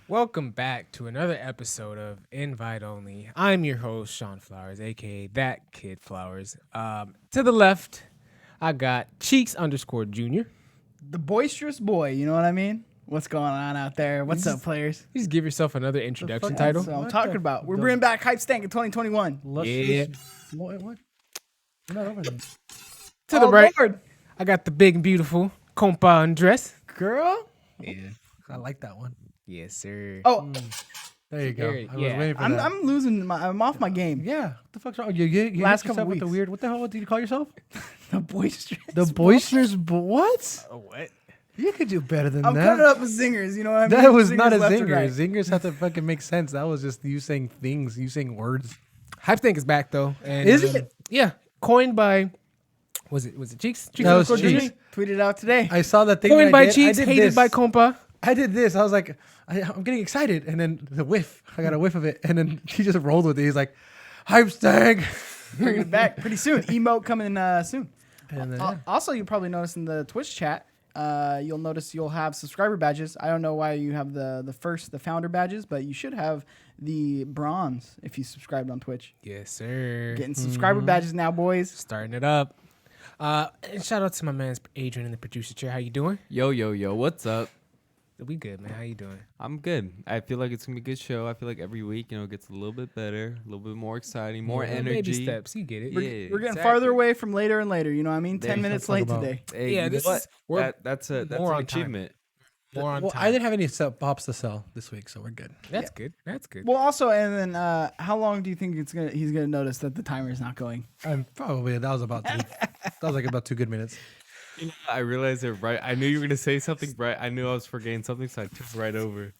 Welcome back to another episode of Invite Only. I'm your host, Shawn Flowers, aka That Kid Flowers. To the left, I got Cheeks_Junior. The boisterous boy, you know what I mean? What's going on out there? What's up, players? You just give yourself another introduction title. That's what I'm talking about. We're bringing back Hype Stank in 2021. Yeah. What? We're not over there. To the right, Lord. I got the big and beautiful Compa Andres. Girl. Yeah. I like that one. Yes, sir. Oh, There you go. Very- I was yeah. waiting for that. I'm losing. I'm off my game. Yeah. What the fuck's wrong? You Last hit couple yourself with the weeks. weird. What the hell did you call yourself? The boisterous. The boisterous. What? Oh, what? You could do better than I'm that. coming up with zingers. You know what I mean? That was Zingers not a left and zinger. right. Zingers have to fucking make sense. That was just you saying things. You saying words. Hype Stank is back, though. And, Is it? Yeah. Coined by, was it Cheeks? That was Cheeks_Junior? Cheeks. Tweeted it out today. I saw that thing. Coined that by I did. Cheeks, I did hated this. by Compa. I did this. I was like, I'm getting excited, and then the whiff. I got a whiff of it, and then he just rolled with it. He's like, "Hype Stank." Bringing it back pretty soon. Emote coming soon. And then, yeah. Also, you probably noticed in the Twitch chat, you'll notice you'll have subscriber badges. I don't know why you have the founder badges, but you should have the bronze if you subscribed on Twitch. Yes, sir. Getting subscriber badges now, boys. Starting it up. And shout out to my man Adrian in the producer chair. How you doing? Yo, what's up? We good, man. How you doing? I'm good. I feel like it's gonna be a good show. I feel like every week, it gets a little bit better, a little bit more exciting, more Yeah, energy. Baby steps. You get it. We're getting farther away from later and later. You know what I mean? There 10 you minutes go. late Talk about- today. Hey, Yeah, you know this what? is- we're that's an more on time. achievement. More on Well, time. I didn't have any pops to sell this week, so we're good. That's good. That's good. Well, also, and then how long do you think he's gonna notice that the timer is not going? Probably that was about about 2 good minutes. You know, I realized it right. I knew you were gonna say something right. I knew I was forgetting something, so I took it right over.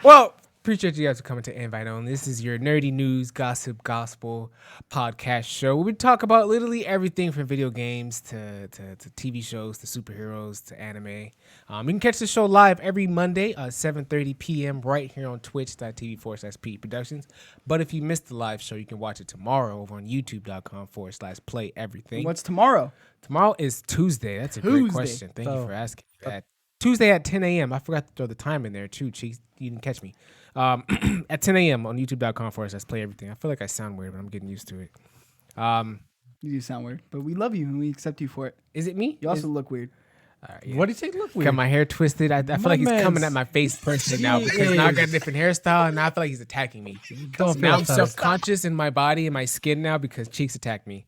Well, appreciate you guys for coming to Invite On. This is your nerdy news, gossip, gospel podcast show where we talk about literally everything from video games to TV shows to superheroes to anime. You can catch the show live every Monday at 7:30 p.m. right here on twitch.tv/PE Productions. But if you missed the live show, you can watch it tomorrow over on youtube.com/playeverything. What's tomorrow? Tomorrow is Tuesday. That's a great Tuesday. question. Thank you So- for asking. Tuesday at 10 a.m. I forgot to throw the time in there too, Cheeks. You didn't catch me. At 10 a.m. on youtube.com/playeverything. I feel like I sound weird, but I'm getting used to it. You do sound weird, but we love you and we accept you for it. Is it me? You also look weird. What do you say? Look weird. Got my hair twisted. I feel like he's man's- coming at my face personally now because now I got a different hairstyle and now I feel like he's attacking me. Don't So feel now I'm upset. self-conscious in my body and my skin now because Cheeks attacked me.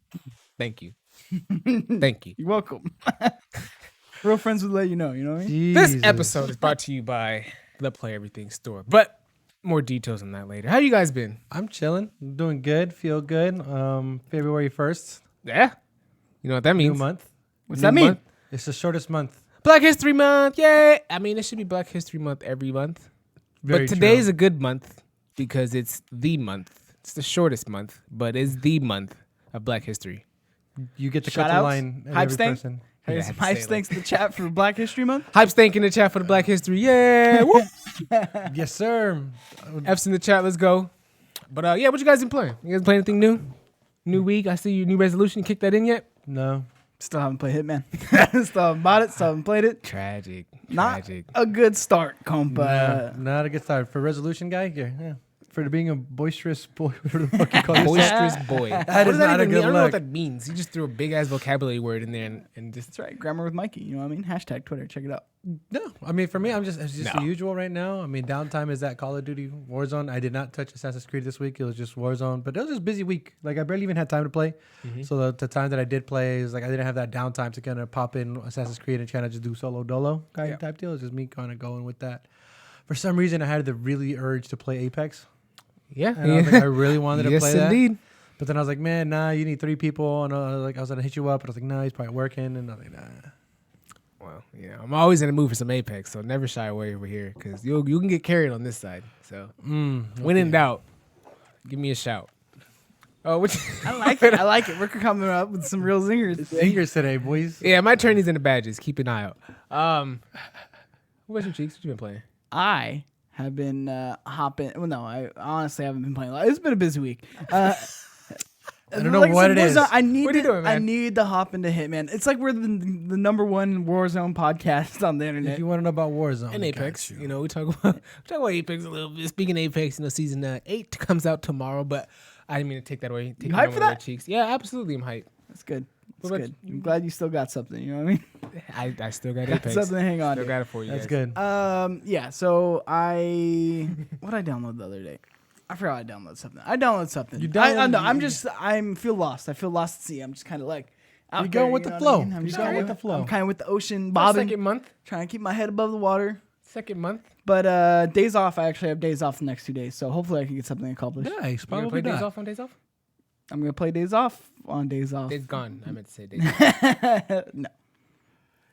Thank you. Thank you. You're welcome. Real friends would let you know. You know what I mean? This Jesus. episode is brought to you by the Play Everything store. But more details on that later. How you guys been? I'm chilling. I'm doing good. Feel good. February 1st. Yeah. You know what that New means? month. What's New that mean? month. It's the shortest month. Black History Month. Yay. I mean, it should be Black History Month every month. Very but today's true. a good month because it's the month. It's the shortest month, but it's the month of Black History. You get to Shout cut the outs? line at Hype every stank? person. Yeah, I Hey, had some to say hype it thanks to the chat for Black History Month. Hype stank in the chat for the Black History. Yeah. Woo. Yes, sir. F's in the chat. Let's go. But yeah, what you guys been playing? You guys playing anything new? New week. I see your new resolution. You kicked that in yet? No. Still haven't played Hitman. Still haven't bought it. Still haven't played it. Tragic. Not Tragic. a good start, compa. Not a good start. For resolution guy, yeah. For being a boisterous boy, whatever the fuck you call yourself. Boisterous boy. That What is does that not a even mean? good I don't know what look. that means. He just threw a big ass vocabulary word in there and just. That's right. Grammar with Mikey. You know what I mean? Hashtag Twitter. Check it out. No, I mean for me, it's just No. the usual right now. I mean, downtime is that Call of Duty Warzone. I did not touch Assassin's Creed this week. It was just Warzone, but it was just a busy week. Like I barely even had time to play. So the time that I did play is like I didn't have that downtime to kind of pop in Assassin's Creed and kind of just do solo dolo kind of type deal. It's just me kind of going with that. For some reason, I had the really urge to play Apex. Yeah. And I was like, I really wanted to yes, play that. indeed. But then I was like, man, nah, you need 3 people. And I was gonna hit you up, but I was like, nah, he's probably working. And I was like, nah. Well, I'm always in the mood for some Apex, so never shy away over here because you can get carried on this side. So when in doubt, give me a shout. Oh, which I like it. I like it. We're coming up with some real zingers. Fingers today, boys. yeah, my tourneys in the badges. Keep an eye out. What about you, Cheeks? What you been playing? I have been hopping. Well, no, I honestly haven't been playing a lot. It's been a busy week. I don't know what it is. I need What are you doing, man? I need to hop into Hitman. It's like we're the number one Warzone podcast on the internet. If you want to know about Warzone And Apex, you know, we talk about Apex a little bit. Speaking of Apex, you know, season 8 comes out tomorrow, but I didn't mean to take that away. Take You hyped for that? Cheeks. Yeah, absolutely, I'm hyped. That's good. What That's about good. I'm glad you still got something. You know what I mean? I still got Got Apex. something to hang on Still to. got it for you. That's guys. good. Yeah. So what did I download the other day? I forgot I downloaded something. I downloaded something. You I downloaded- I feel lost. I feel lost at sea. I'm just kind of like out You're there, going with you the know what I flow. mean? I'm You're just going kinda- with the flow. I'm kind of with the ocean bobbing, Second month. trying to keep my head above the water. Second month. But days off, I actually have days off the next 2 days, so hopefully I can get something accomplished. Nice. You gonna Probably play days not. off on days off? I'm gonna play days off on days off. Days gone. I meant to say days off. No.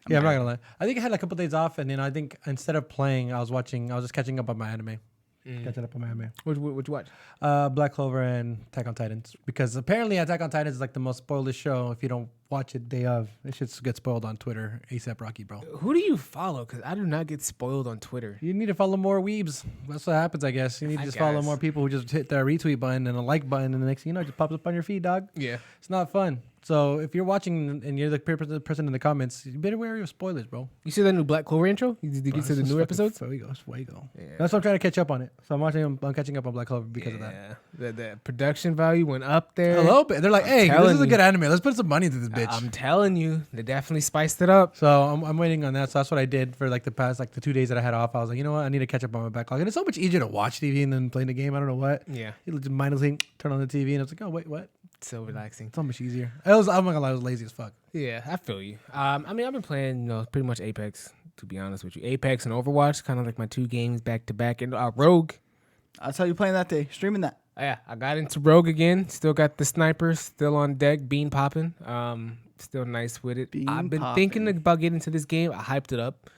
Yeah, I'm not gonna lie. I think I had a couple days off, and then I think instead of playing, I was just catching up on my anime. Catching up on my anime. What you watch? Black Clover and Attack on Titans, because apparently Attack on Titans is like the most spoiled show. If you don't watch it day of, it should get spoiled on Twitter. ASAP Rocky, bro. Who do you follow? Because I do not get spoiled on Twitter. You need to follow more weebs. That's what happens, I guess. You need to I just follow guess. more people who just hit the retweet button and a like button, and the next thing you know, it just pops up on your feed, dog. Yeah. It's not fun. So if you're watching and you're the person in the comments, you better wear your spoilers, bro. You see the new Black Clover intro? Did you get to the new episodes? There we go. Yeah. That's why I'm trying to catch up on it. So I'm catching up on Black Clover because of that. Yeah. The production value went up there. A little bit. They're like, hey, this telling is a you. good anime. Let's put some money into this bitch. I'm telling you, they definitely spiced it up. So I'm waiting on that. So that's what I did for like the past the 2 days that I had off. I was like, you know what? I need to catch up on my backlog. And it's so much easier to watch TV than playing the game. I don't know what. Yeah. You just mindlessly turn on the TV and it's like, oh wait, what? So relaxing. It's so much easier. I'm not gonna lie, I was lazy as fuck. Yeah, I feel you. I mean, I've been playing, pretty much Apex, to be honest with you. Apex and Overwatch, kind of like my 2 games back to back. And Rogue. I saw you playing that day, streaming that. Yeah, I got into Rogue again. Still got the snipers still on deck, bean popping. Still nice with it. Bean I've been popping. thinking about getting into this game. I hyped it up.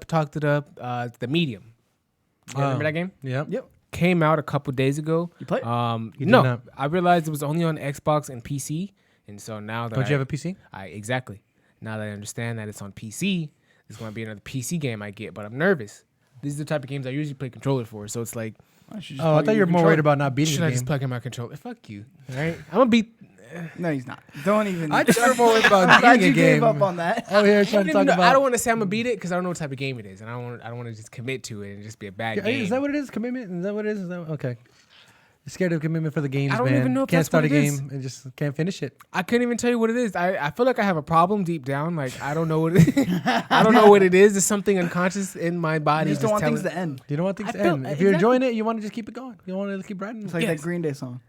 Talked it up. The Medium. You remember that game? Yep. Yep. Came out a couple days ago. You played? You did No, not. I realized it was only on Xbox and PC, and so now that Don't you have a PC? exactly. Now that I understand that it's on PC, it's going to be another PC game I get, but I'm nervous. These are the type of games I usually play controller for, so it's like, Why don't you just Oh, I plug thought in you were your more worried controller? about not beating should the I game. just plug in my controller? Fuck you. All right, I'm gonna beat. No, he's not. Don't even. I just heard more worried about I'm glad beating a you gave game. up on that. Oh, here I trying to don't, talk about. I don't want to say I'm gonna beat it because I don't know what type of game it is, and I don't want to just commit to it and just be a bad Hey, game. is that what it is? Commitment? Is that what it is? Okay. You're scared of commitment for the games, I don't man. even know if Can't that's start what a it is. game and just can't finish it. I couldn't even tell you what it is. I feel like I have a problem deep down. Like I don't know what it is. I don't know what it is. There's something unconscious in my body. You just don't want telling- things to end. You don't want things I to feel- end. If you're exactly. enjoying it, you want to just keep it going. You want to keep riding. It's like Yes. that Green Day song.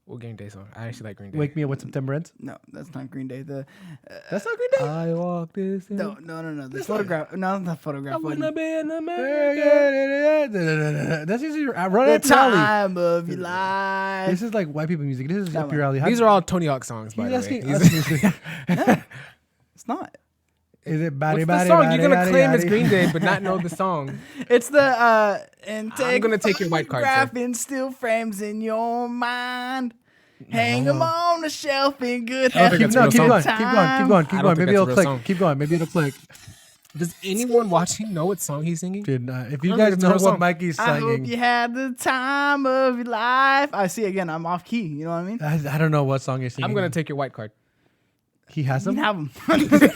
What Green Day song? I actually like Green Day. Wake me up when September ends. No, that's not Green Day. That's not Green Day. I walk this. No. The photograph. No, not photograph. I wanna one. be an American. That's usually right The up your alley. time of your life. This is like white people music. This is That up your one. alley. These are all Tony Hawk songs, by He's the asking way. us music. It's not. Is it body, What's body, the song? body, You're gonna body, claim body? it's Green Day, but not know the song. It's the and I'm gonna take your white card, sir. Graphing still frames in your mind. Hang them on the shelf in good I don't think health. that's a real Keep song. going, keep going, keep I don't going. think Maybe that's a it'll real click. song. Keep going. Maybe it'll click. Does anyone watching know what song he's singing? Dude, if you don't guys think it's a know real what song. Mikey's I hope singing, you had the time of your life. I see again. I'm off key. You know what I mean? I don't know what song you're singing. I'm gonna take your white card. He has You them. can have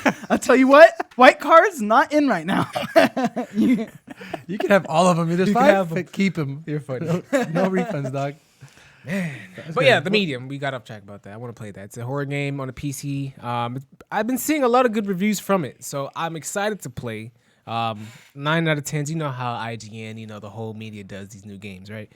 them. I'll tell you what. White cards not in right now. You can have all of them. You're just You can fine. have 'em. Keep them. You're funny. No refunds, dog. But yeah, the Medium. We got off track about that. I want to play that. It's a horror game on a PC. I've been seeing a lot of good reviews from it, so I'm excited to play. 9 out of 10s. You know how IGN, the whole media does these new games, right?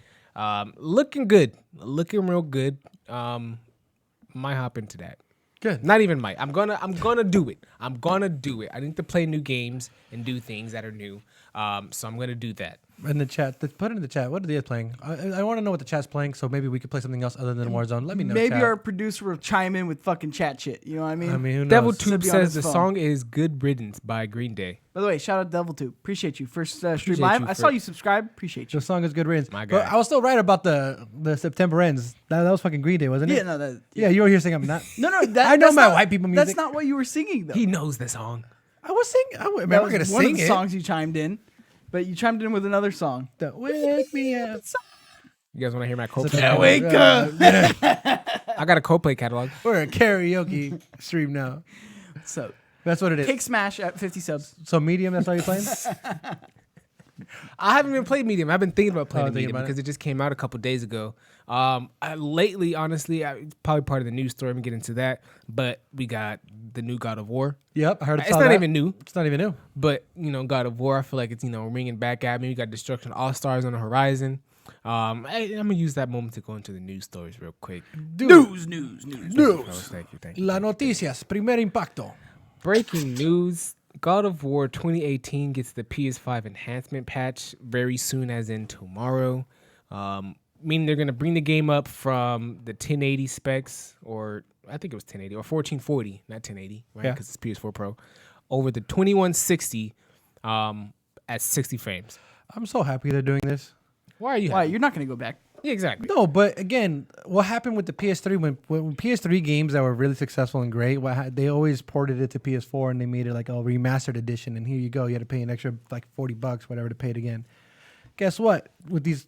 Looking good. Looking real good. Might hop into that. Good. Not even might. I'm gonna do it. I'm gonna do it. I need to play new games and do things that are new. So I'm gonna do that. In the chat, put it in the chat. What are they playing? I want to know what the chat's playing, so maybe we could play something else other than Warzone. Let me know. Maybe chat. our producer will chime in with fucking chat shit. You know what I mean? I mean, who knows? Devil Should Tube be on says his the phone. song is "Good Riddance" by Green Day. By the way, shout out Devil Tube. Appreciate you. First stream Appreciate live. you I for- saw you subscribe. Appreciate you. The song is good riddance. My But guy. I was still right about the September ends. That was fucking Green Day, wasn't it? Yeah, no, that. Yeah, you were here saying I'm not. No, I know that's my not- white people music. That's not what you were singing though. He knows the song. I was singing. I'm that not was gonna one sing of the it. songs you chimed in. But you chimed in with another song. Wake me up. You guys want to hear my Coldplay? Yeah, Wake up. I got a Coldplay catalog. We're a karaoke stream now. So That's what it is. Cake Smash at 50 subs. So medium, that's all you're playing? I haven't even played Medium. I've been thinking about playing thinking Medium about because it just came out a couple days ago. Lately, honestly, it's probably part of the news story. I'm gonna get into that. But we got the new God of War. Yep, I heard It's not even new, It's not even new. but God of War. I feel like it's ringing back at me. We got Destruction All Stars on the horizon. I'm gonna use that moment to go into the news stories real quick. News. Thank you. La noticias, primer impacto. Breaking news. God of War 2018 gets the PS5 enhancement patch very soon, as in tomorrow. Meaning they're going to bring the game up from the 1080 specs, or I think it was 1080, or 1440, not 1080, right? Yeah. Because it's PS4 Pro, over the 2160 at 60 frames. I'm so happy they're doing this. Why are you Why? happy? You're not going to go back. Yeah, exactly. No, but again, what happened with the PS3 when PS3 games that were really successful and great, they always ported it to PS4 and they made it like a remastered edition. And here you go, you had to pay an extra like $40, whatever, to pay it again. Guess what? With these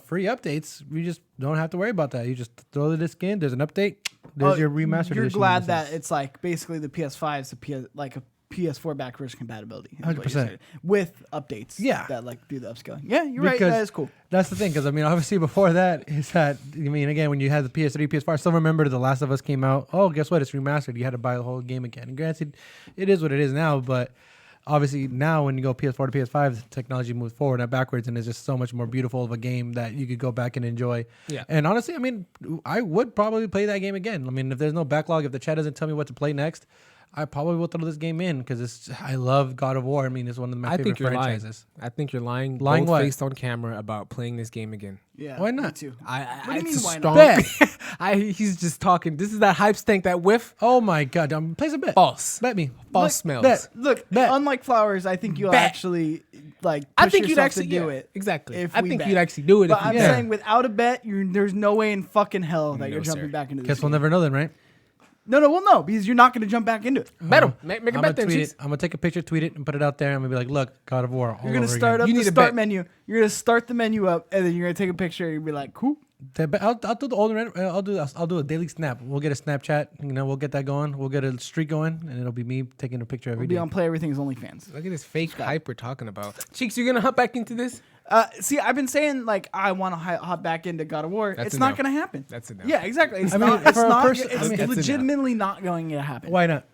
free updates, we just don't have to worry about that. You just throw the disc in. There's an update. There's your remastered You're edition. glad that it's like basically the PS5's like a PS4 backwards compatibility. is what you're 100%. saying, with updates. Yeah. That like do the upscaling. Yeah, you're right. Because That is cool. That's the thing, because I mean, obviously before that is that again, when you had the PS3, PS4, I still remember The Last of Us came out. Oh, guess what? It's remastered. You had to buy the whole game again. And granted, it is what it is now, but obviously now when you go PS4 to PS5, the technology moves forward, not backwards, and it's just so much more beautiful of a game that you could go back and enjoy. Yeah. And honestly, I mean, I would probably play that game again. I mean, if there's no backlog, if the chat doesn't tell me what to play next, I probably will throw this game in because I love God of War. I mean, it's one of my favorite franchises. I think you're lying. Lying what? Faced on camera about playing this game again. Yeah. Why Me not? too. What do you mean, why not? He's just talking. This is that hype stank, that whiff. Oh my God! Place a bet. False. Bet me. False smells. Bet. Look, Bet. unlike Flowers, I think you'll Bet. actually like. I push think you'd yourself actually to do it. Exactly. if I we think bet. you'd actually do it. But if you I'm bet. saying without a bet, there's no way in fucking hell that No, you're jumping sir. back into this. Guess we'll game. never know then, right? No, we'll know because you're not going to jump back into it. Bet him. Make a I'm gonna bet then. tweet Cheeks. it. I'm gonna take a picture, tweet it, and put it out there. I'm gonna be like, "Look, God of War." All You're going to over start again. up You the need to start bet. menu. You're going to start the menu up, and then you're going to take a picture. And you'll be like, "Cool." I'll do the older. I'll do a daily snap. We'll get a Snapchat. We'll get that going. We'll get a streak going, and it'll be me taking a picture every We'll day. be on Play Everything's OnlyFans. Look at this fake hype we're talking about. Cheeks, you gonna hop back into this? See, I've been saying like I want to hop back into God of War. That's it's a not no. going to happen. That's a no. Yeah, exactly. It's I mean, not. It's for a not. person- It's I mean, that's a no. legitimately not going to happen. Why not?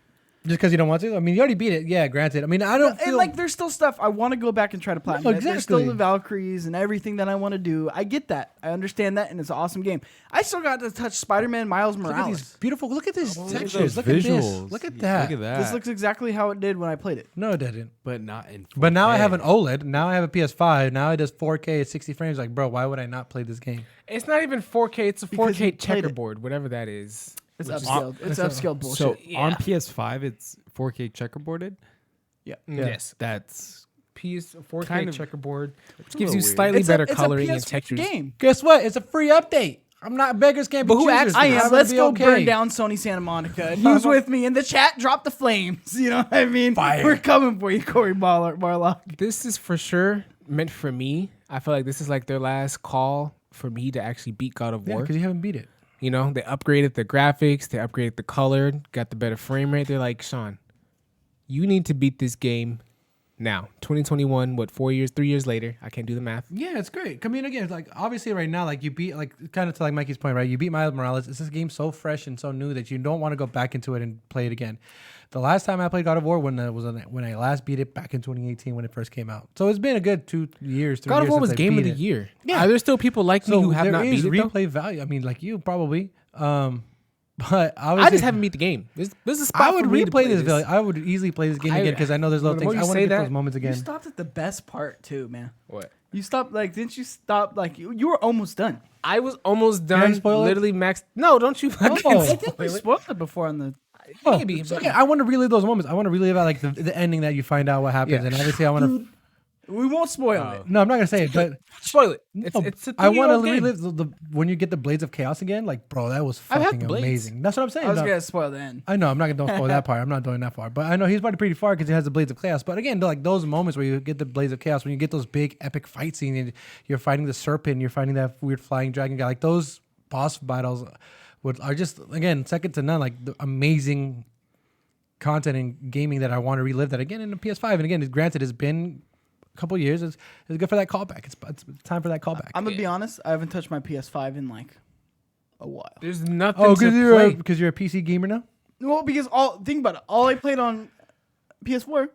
Just because you don't want to? I mean, you already beat it. Yeah, granted. I mean, I don't And feel like, there's still stuff I want to go back and try to platinum. No, There's still exactly. the Valkyries and everything that I want to do. I get that. I understand that, and it's an awesome game. I still got to touch Spider-Man Miles Look at Morales. these beautiful. Look at these Look at textures. those Look at this. visuals. Look at that. Look at that. This looks exactly how it did when I played it. No, it didn't. but not in. 4K. But now I have an OLED. Now I have a PS5. Now it does 4K at 60 frames. Like, bro, why would I not play this game? It's not even 4K. It's a Because you 4K played it. checkerboard, whatever that is. It's Which is- upscaled. It's upscaled bullshit. So Yeah. on PS5, it's 4K checkerboarded. Yes. That's PS 4K Kind of- checkerboard, which a gives little you weird. slightly better it's coloring a and PS4 textures. game. Guess what? It's a free update. I'm not beggars can't be But who choosers. asked- I I'm am. gonna Let's be go okay. burn down Sony Santa Monica. Who's with me in the chat? Drop the flames. You know what I mean? Fire. We're coming for you, Corey Barlock. This is for sure meant for me. I feel like this is like their last call for me to actually beat God of Yeah, War. because you haven't beat it. You know, they upgraded the graphics, they upgraded the color, got the better frame rate. They're like, Shawn, you need to beat this game now. 2021, 3 years later. I can't do the math. Yeah, it's great. I mean, again, it's like obviously right now, like you beat, like kind of to like Mikey's point, right? You beat Miles Morales. It's this game so fresh and so new that you don't want to go back into it and play it again. The last time I played God of War when I last beat it back in 2018 when it first came out. So it's been a good 2 years. 3 God of years War since was I game of beat the it. year. Yeah. Are there still people like me So who have there not is beat it though? replay value. I mean, like you probably. But I just haven't beat the game. There's a spot I would for me to replay this. this video. I would easily play this game again because I know there's little the more things. I you want say to get that, those moments You again. stopped at the best part too, man. What? You stopped didn't you stop you were almost done. I was almost I done. spoil it? Literally maxed. No, don't you fucking Oh. I think we spoil it. spoiled it before on the. Maybe. So but- yeah, I want to relive those moments. I want to relive like the ending that you find out what happens, Yeah. and obviously I want to. We won't spoil it. No, I'm not gonna say it, but Spoil it. I want to relive the when you get the Blades of Chaos again. Like, bro, that was I've had fucking the blades. amazing. That's what I'm saying. I was dog. gonna spoil the end. I know I'm not gonna spoil that part. I'm not going that far, but I know he's probably pretty far because he has the Blades of Chaos. But again, like those moments where you get the Blades of Chaos, when you get those big epic fight scenes, and you're fighting the serpent, you're fighting that weird flying dragon guy, like those boss battles are just again second to none. Like the amazing content in gaming that I want to relive that again in the PS5. And again, granted, it's been a couple of years. It's good for that callback. It's time for that callback. I'm gonna be honest. I haven't touched my PS5 in like a while. There's nothing Oh, to play. because you're a PC gamer now. Well, because think about it. All I played on PS4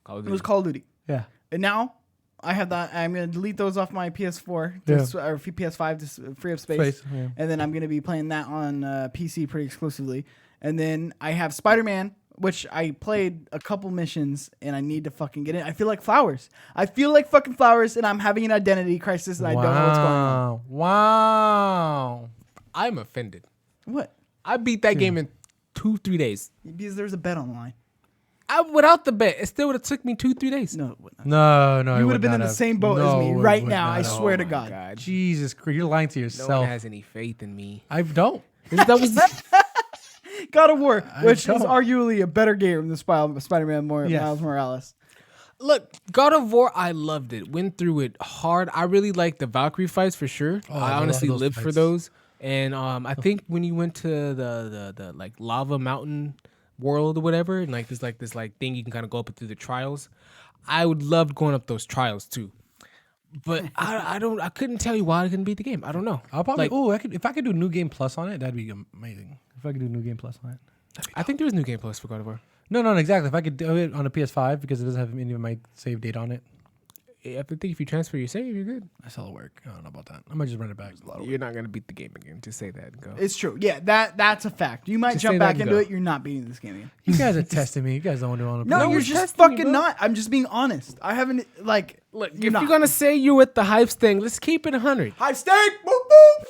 was Call of Duty, Yeah. and now I have that. I'm gonna delete those off my PS4 or PS5 to free up space, Yeah. and then I'm gonna be playing that on PC pretty exclusively. And then I have Spider-Man, which I played a couple missions, and I need to fucking get in. I feel like Flowers. I feel like fucking Flowers, and I'm having an identity crisis, and I don't know what's going on. Wow. I'm offended. What? I beat that game in 2-3 days. Because there's a bet on the line. Without the bet, it still would have took me 2-3 days. No, it wouldn't. No. You would have been in the same boat as me right now. I swear to God. God. Jesus Christ, you're lying to No yourself. one has any faith in me. I don't. That was God of War, which is don't. arguably a better game than Spider-Man Yes. Miles Morales. Look, God of War, I loved it. Went through it hard. I really liked the Valkyrie fights for sure. Oh, I I honestly love those lived for fights. those. And I think when you went to the like lava mountain world or whatever, and like this thing you can kind of go up through the trials, I would love going up those trials too. But I couldn't tell you why I couldn't beat the game. I don't know. I'll probably. Like, if I could do New Game Plus on it, that'd be amazing. If I could do New Game Plus on it. I think there was New Game Plus for God of War. No, exactly. If I could do it on a PS5 because it doesn't have any of my save date on it, I think if you transfer your save, you're good. I still work. I don't know about that. I might just run it back. You're not gonna beat the game again. Just say that and go. It's true. Yeah, that's a fact. You might Just say jump that back and into go. it. You're not beating this game again. You guys are testing me. You guys don't want to No, No, you're we're just testing you, fucking bro. not. I'm just being honest. I haven't like. Look, you're if not. you're gonna say you're with the hype thing, let's keep it 100. High stake. Boop, boop.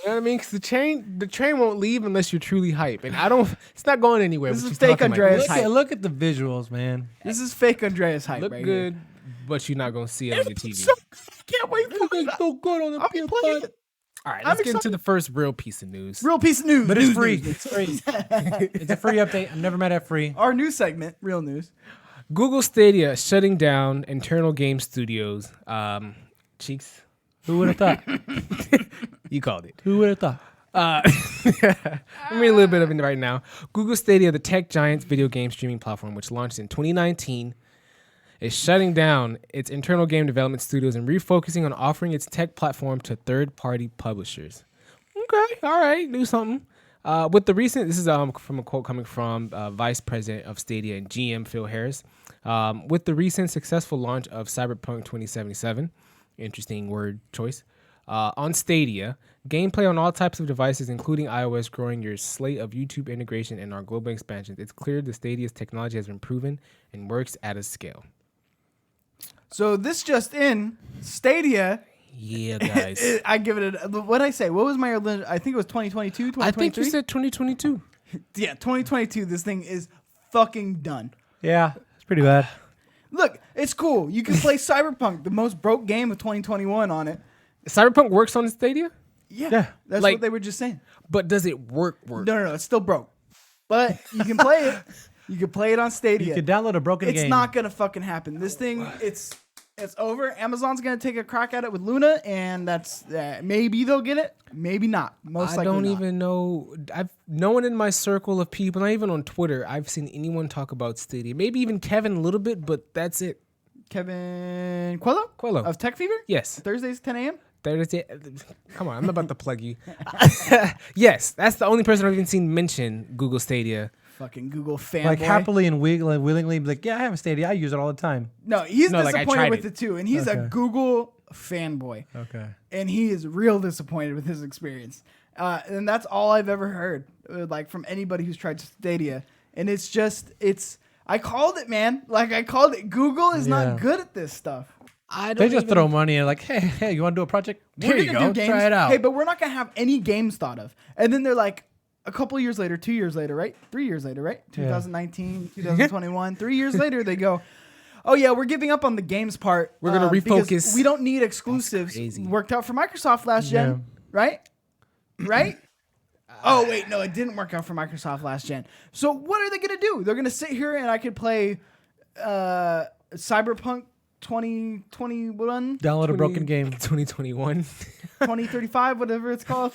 You know what I mean? Because the train won't leave unless you're truly hype, and I don't. It's not going anywhere. This but is you're fake talking Andreas Like, hype. Look at the visuals, man. This is fake Andreas hype. look right good, but you're not gonna see it on your TV. Here. Can't wait for it. so good on the I'll be playing it. All right, I'm let's get into excited. the first real piece of news. Real piece of news. But it's News, free. news. It's free. It's a free update. I've never met at free. Our news segment, real news. Google Stadia shutting down internal game studios. Cheeks, Who would have thought? you called it. Who would have thought? Let me a little bit of it right now. Google Stadia, the tech giant's video game streaming platform, which launched in 2019, is shutting down its internal game development studios and refocusing on offering its tech platform to third-party publishers. Okay, all right, do something. With the recent, this is from a quote coming from Vice President of Stadia and GM Phil Harris. With the recent successful launch of Cyberpunk 2077, interesting word choice, on Stadia, gameplay on all types of devices, including iOS, growing your slate of YouTube integration and our global expansions, it's clear the Stadia's technology has been proven and works at a scale. So this just in, Stadia. Yeah, guys. I give it a. What did I say? What was my? I think it was 2022, 2023. I think you said 2022. Yeah, 2022. This thing is fucking done. Yeah, it's pretty bad. Look, it's cool. You can play Cyberpunk, the most broke game of 2021, on it. Cyberpunk works on Stadia, Yeah, that's Like- what they were just saying. but does it work? No, it's still broke, but you can play it. You can play it on Stadia. You could download a broken It's game. not gonna fucking happen. This thing, it's over. Amazon's gonna take a crack at it with Luna, and that's maybe they'll get it, maybe not. Most I likely don't not. even know. No one in my circle of people, not even on Twitter, I've seen anyone talk about Stadia. Maybe even Kevin a little bit, but that's it. Kevin Quello of Tech Fever. Yes. Thursdays 10 a.m. Come on, I'm not about to plug you. Yes, that's the only person I've even seen mention Google Stadia. Fucking Google fanboy. like happily and willingly, be like, yeah, I have a Stadia. I use it all the time. No, he's No, like, I disappointed tried with it. it too, and he's a Okay. Google fanboy, Okay. and he is real disappointed with his experience. And that's all I've ever heard, like from anybody who's tried Stadia. And it's just, I called it, man. Like I called it. Google is Yeah. not good at this stuff. I don't They just even- throw money and like, hey, you want to do a project? Here We're you gonna go. do games. Try it out. Hey, but we're not gonna have any games thought of. And then they're like, a couple years later, 2 years later, right? 3 years later, right? 2019, 2021. 3 years later, they go, oh yeah, we're giving up on the games part. We're gonna because refocus. We don't need exclusives. crazy. Worked out for Microsoft last gen, right? Right? Oh wait, no, it didn't work out for Microsoft last gen. So what are they gonna do? They're gonna sit here and I could play Cyberpunk 2021, Download a broken game. 2021. 2035, whatever it's called.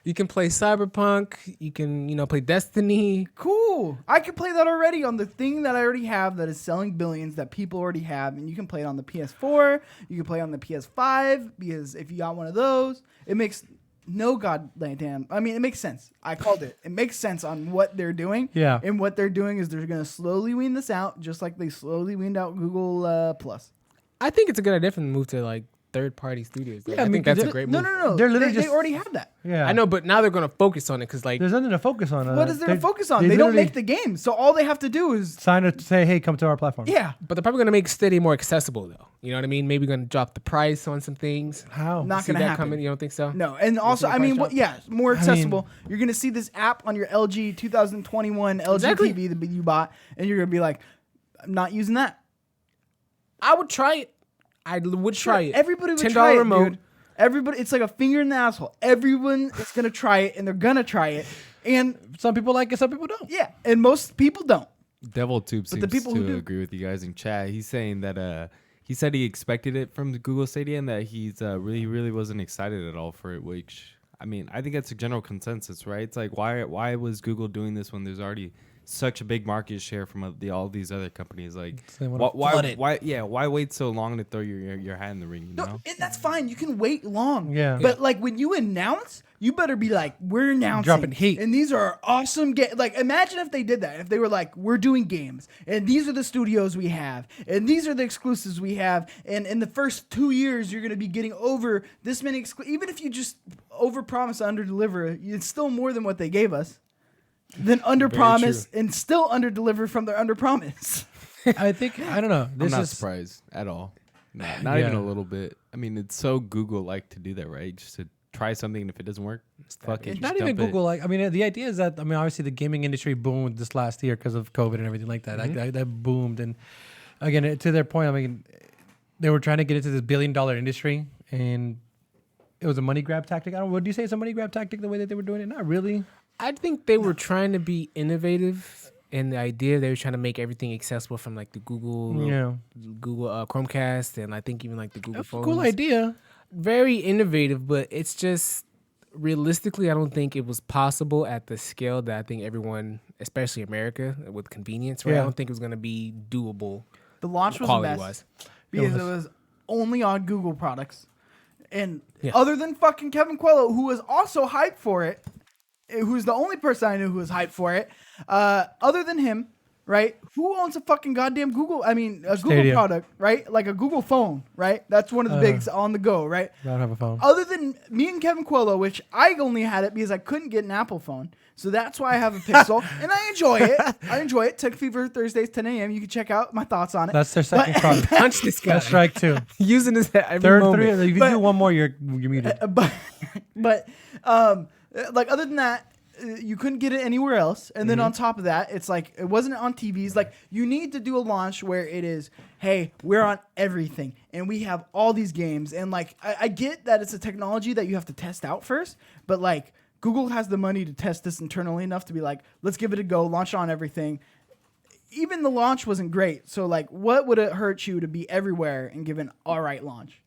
You can play Cyberpunk. You can, play Destiny. Cool. I can play that already on the thing that I already have that is selling billions that people already have. And you can play it on the PS4. You can play it on the PS5 because if you got one of those, it makes no goddamn. I mean, it makes sense. I called it. It makes sense on what they're doing. Yeah. And what they're doing is they're going to slowly wean this out just like they slowly weaned out Google Plus. I think it's a good idea for them to move to like third-party studios. Like, Yeah, I think that's a great move. No. They're literally they just- already have that. Yeah. I know, but now they're gonna focus on it because like There's nothing to focus on. What is there to focus on? They don't make the game. So all they have to do is, sign to say, hey, come to our platform. yeah. but they're probably gonna make Stadia more accessible though. You know what I mean? Maybe gonna drop the price on some things. How? Not See gonna that happen. coming? You don't think so? No, and also, the I mean, price drop? more accessible. You're gonna see this app on your LG 2021 LG Exactly. TV that you bought, and you're gonna be like, I'm not using that. I would try it. I would try it. Everybody would $10 try it, remote. dude. Everybody, it's like a finger in the asshole. Everyone is gonna try it, and they're gonna try it, and Some people like it, some people don't. yeah, and most people don't. Devil Tube But seems the people to who do- agree with you guys in chat. He's saying that he said he expected it from the Google Stadia and that he's really wasn't excited at all for it. Which I mean, I think that's a general consensus, right? It's like why was Google doing this when there's already such a big market share from all these other companies? Like They wanna why wait so long to throw your hat in the ring? You No, know? and that's fine. You can wait long. Yeah. But like when you announce, you better be like, we're announcing. Dropping heat. And these are awesome games. Like imagine if they did that. If they were like, we're doing games. And these are the studios we have. And these are the exclusives we have. And in the first 2 years, you're going to be getting over this many. Even if you just overpromise, underdeliver, it's still more than what they gave us. Then underpromise and still underdeliver from their underpromise. I think, I don't know. I'm This not is surprised at all. No, not even Yeah. a little bit. I mean, it's so Google-like to do that, right? Just to try something, and if it doesn't work, fuck it. It's just not even dump it. Google. Like, I mean, the idea is that, I mean, obviously the gaming industry boomed this last year because of COVID and everything like that. Like, that boomed. And again, to their point, I mean, they were trying to get into this $1 billion industry and it was a money grab tactic. I don't. Would you say it's a money grab tactic the way that they were doing it? Not really. I think they were trying to be innovative, and the idea they were trying to make everything accessible from like the Google Chromecast, and I think even like the Google That's a phones. cool idea. Very innovative, but it's just realistically, I don't think it was possible at the scale that I think everyone, especially America, with convenience, right? Yeah. I don't think it was going to be doable. The launch was the Quality best wise. because it was only on Google products. And Yeah. other than fucking Kevin Quello, who was also hyped for it, who's the only person I knew who was hyped for it, other than him, right? Who owns a fucking goddamn Google? I mean, a Google Stadia. product, right? Like a Google phone, right? That's one of the bigs on the go, right? I don't have a phone. Other than me and Kevin Quello, which I only had it because I couldn't get an Apple phone. So that's why I have a Pixel, and I enjoy it. I enjoy it. Tech Fever Thursdays, 10 a.m. You can check out my thoughts on it. That's their second product. Punch this guy. That's strike two. Using this at every Third, moment. three. If you But- do one more, you're muted. but like other than that, you couldn't get it anywhere else. And then on top of that, it's like it wasn't on TVs. Like you need to do a launch where it is, hey, we're on everything and we have all these games. And like I get that it's a technology that you have to test out first, but like Google has the money to test this internally enough to be like, let's give it a go, launch on everything. Even the launch wasn't great. So like what would it hurt you to be everywhere and give an all right launch?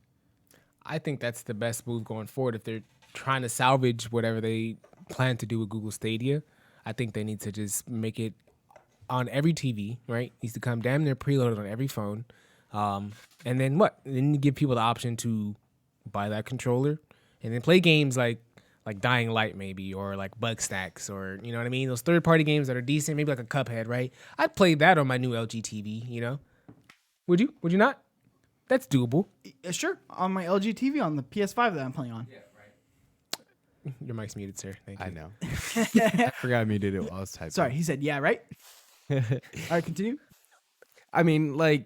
I think that's the best move going forward if they're trying to salvage whatever they plan to do with Google Stadia. I think they need to just make it on every TV, right? Needs to come damn near preloaded on every phone. And then what? Then you give people the option to buy that controller and then play games like Dying Light maybe, or like Bug Stacks, or you know what I mean? Those third-party games that are decent, maybe like a Cuphead, right? I'd play that on my new LG TV, you know? Would you? Would you not? That's doable. Sure, on my LG TV on the PS5 that I'm playing on. Your mic's muted, sir. Thank you. I know. I forgot I muted it while I was typing. Sorry, he said, yeah, right? All right, continue. I mean, like,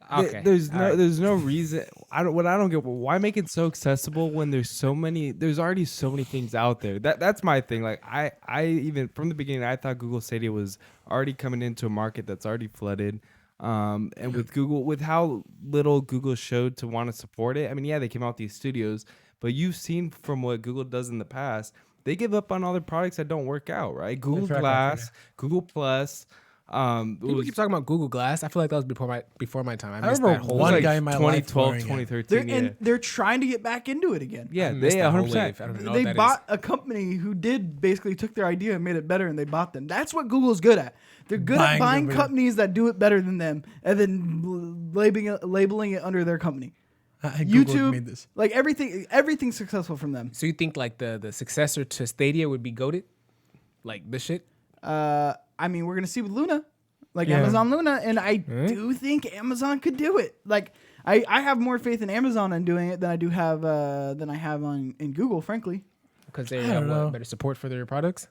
Okay. there's all no right. there's no reason. I don't get. Why make it so accessible when there's already so many things out there. That's my thing. Like I even from the beginning I thought Google Stadia was already coming into a market that's already flooded. And with Google, with how little Google showed to want to support it, I mean, yeah, they came out with these studios, but you've seen from what Google does in the past, they give up on other products that don't work out, right? Google Glass, Google Plus. People keep talking about Google Glass. I feel like that was before my time. I missed remember that whole one wave. guy in my 2012, life 2013. And they're trying to get back into it again. Yeah, I missed they that whole 100%. wave. I don't even know They what that bought a company who basically took their idea and made it better, and they bought them. That's what Google's good at. They're good at buying companies that do it better than them, and then labeling it under their company. YouTube made this. Like everything's successful from them. So you think like the successor to Stadia would be goated, like this shit? I mean, we're gonna see with Luna, like Amazon Luna, and I do think Amazon could do it. Like I have more faith in Amazon in doing it than I have in Google, frankly. Because they have better support for their products.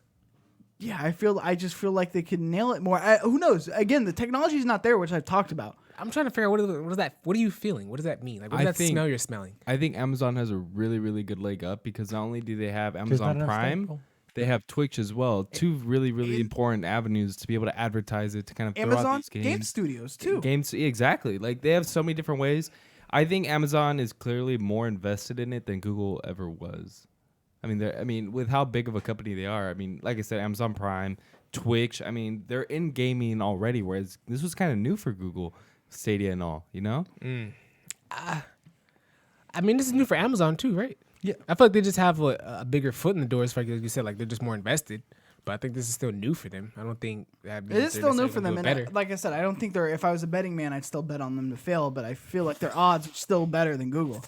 Yeah, I just feel like they could nail it more. Who knows? Again, the technology is not there, which I've talked about. I'm trying to figure out what is that? What are you feeling? What does that mean? Like, what does that smell you're smelling? I think Amazon has a really, really good leg up because not only do they have Amazon Prime, they have Twitch as well. Two really, really important avenues to be able to advertise it, to kind of throw out these games. Game studios too. Games, exactly. Like they have so many different ways. I think Amazon is clearly more invested in it than Google ever was. I mean, with how big of a company they are. I mean, like I said, Amazon Prime, Twitch. I mean, they're in gaming already, whereas this was kind of new for Google, Stadia and all. You know? I mean, this is new for Amazon too, right? Yeah. I feel like they just have a bigger foot in the door, as far as you said. Like they're just more invested. But I think this is still new for them. I don't think that it is still new for them. And like I said, I don't think they're. If I was a betting man, I'd still bet on them to fail. But I feel like their odds are still better than Google.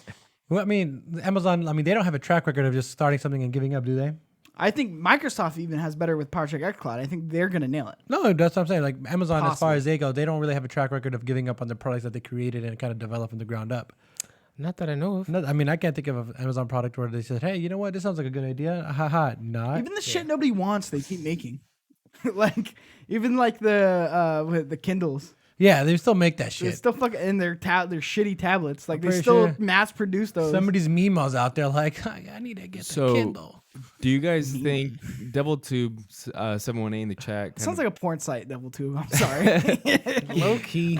Well, I mean, Amazon, they don't have a track record of just starting something and giving up, do they? I think Microsoft even has better with PowerCheck xCloud. I think they're going to nail it. No, that's what I'm saying. Like Amazon, Possibly. as far as they go, they don't really have a track record of giving up on the products that they created and kind of develop from the ground up. Not that I know of. I mean, I can't think of an Amazon product where they said, hey, you know what? This sounds like a good idea. Haha, not. Even the shit nobody wants, they keep making. Like, even like the Kindles. Yeah, they still make that They shit. still fucking in their shitty tablets. Like they pretty still sure mass produce those. Somebody's memes out there like, I need to get the Kindle. Do you guys think DevilTube 718 in the chat? Sounds like a porn site, DevilTube. I'm sorry. Low key.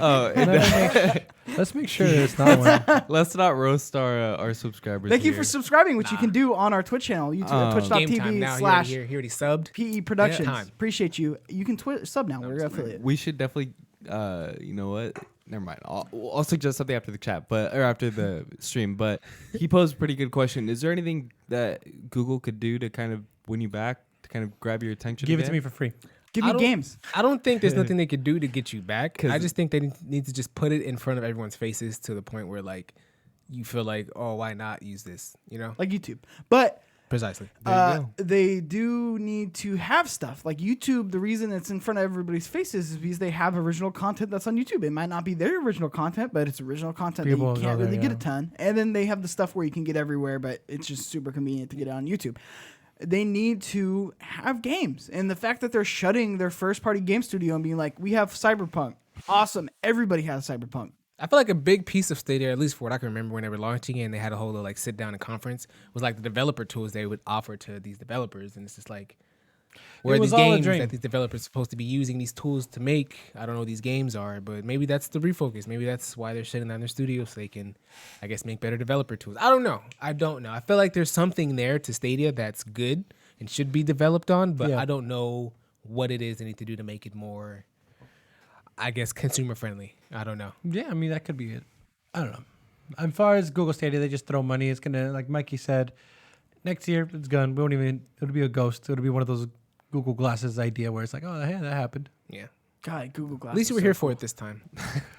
Let's make sure it's not one. Let's not roast our subscribers. Thank you for subscribing, which you can do on our Twitch channel, YouTube, Game time now. twitch.tv/PE He already subbed. Productions. Yeah. Appreciate you. You can sub now. We're affiliate. We should definitely. You know what? Never mind. I'll suggest something after the chat, or after the stream. But he posed a pretty good question. Is there anything that Google could do to kind of win you back, to kind of grab your attention? Give it again? to me for free. Give me games. I don't think there's nothing they could do to get you back. I just think they need to just put it in front of everyone's faces to the point where like you feel like, oh, why not use this? You know, Like YouTube. But precisely. There you go. they do need to have stuff like YouTube. The reason it's in front of everybody's faces is because they have original content that's on YouTube. It might not be their original content, but it's original content People that you can't go really there, get a ton. And then they have the stuff where you can get everywhere, but it's just super convenient to get it on YouTube. They need to have games. And the fact that they're shutting their first-party game studio and being like, we have Cyberpunk. Awesome. Everybody has Cyberpunk. I feel like a big piece of Stadia, at least for what I can remember when they were launching it and they had a whole like sit down and conference, was like the developer tools they would offer to these developers. And it's just like, where are these games that these developers are supposed to be using these tools to make? I don't know what these games are, but maybe that's the refocus. Maybe that's why they're shutting down their studio so they can, I guess, make better developer tools. I don't know. I feel like there's something there to Stadia that's good and should be developed on, but I don't know what it is they need to do to make it more, I guess, consumer friendly. I don't know. Yeah, I mean, that could be it. I don't know. As far as Google Stadia, they just throw money. It's going to, like Mikey said, next year it's gone. We won't even, it'll be a ghost. It'll be one of those Google Glasses idea where it's like, oh, hey, that happened. Yeah. God, Google Glass. At least you were here for it this time.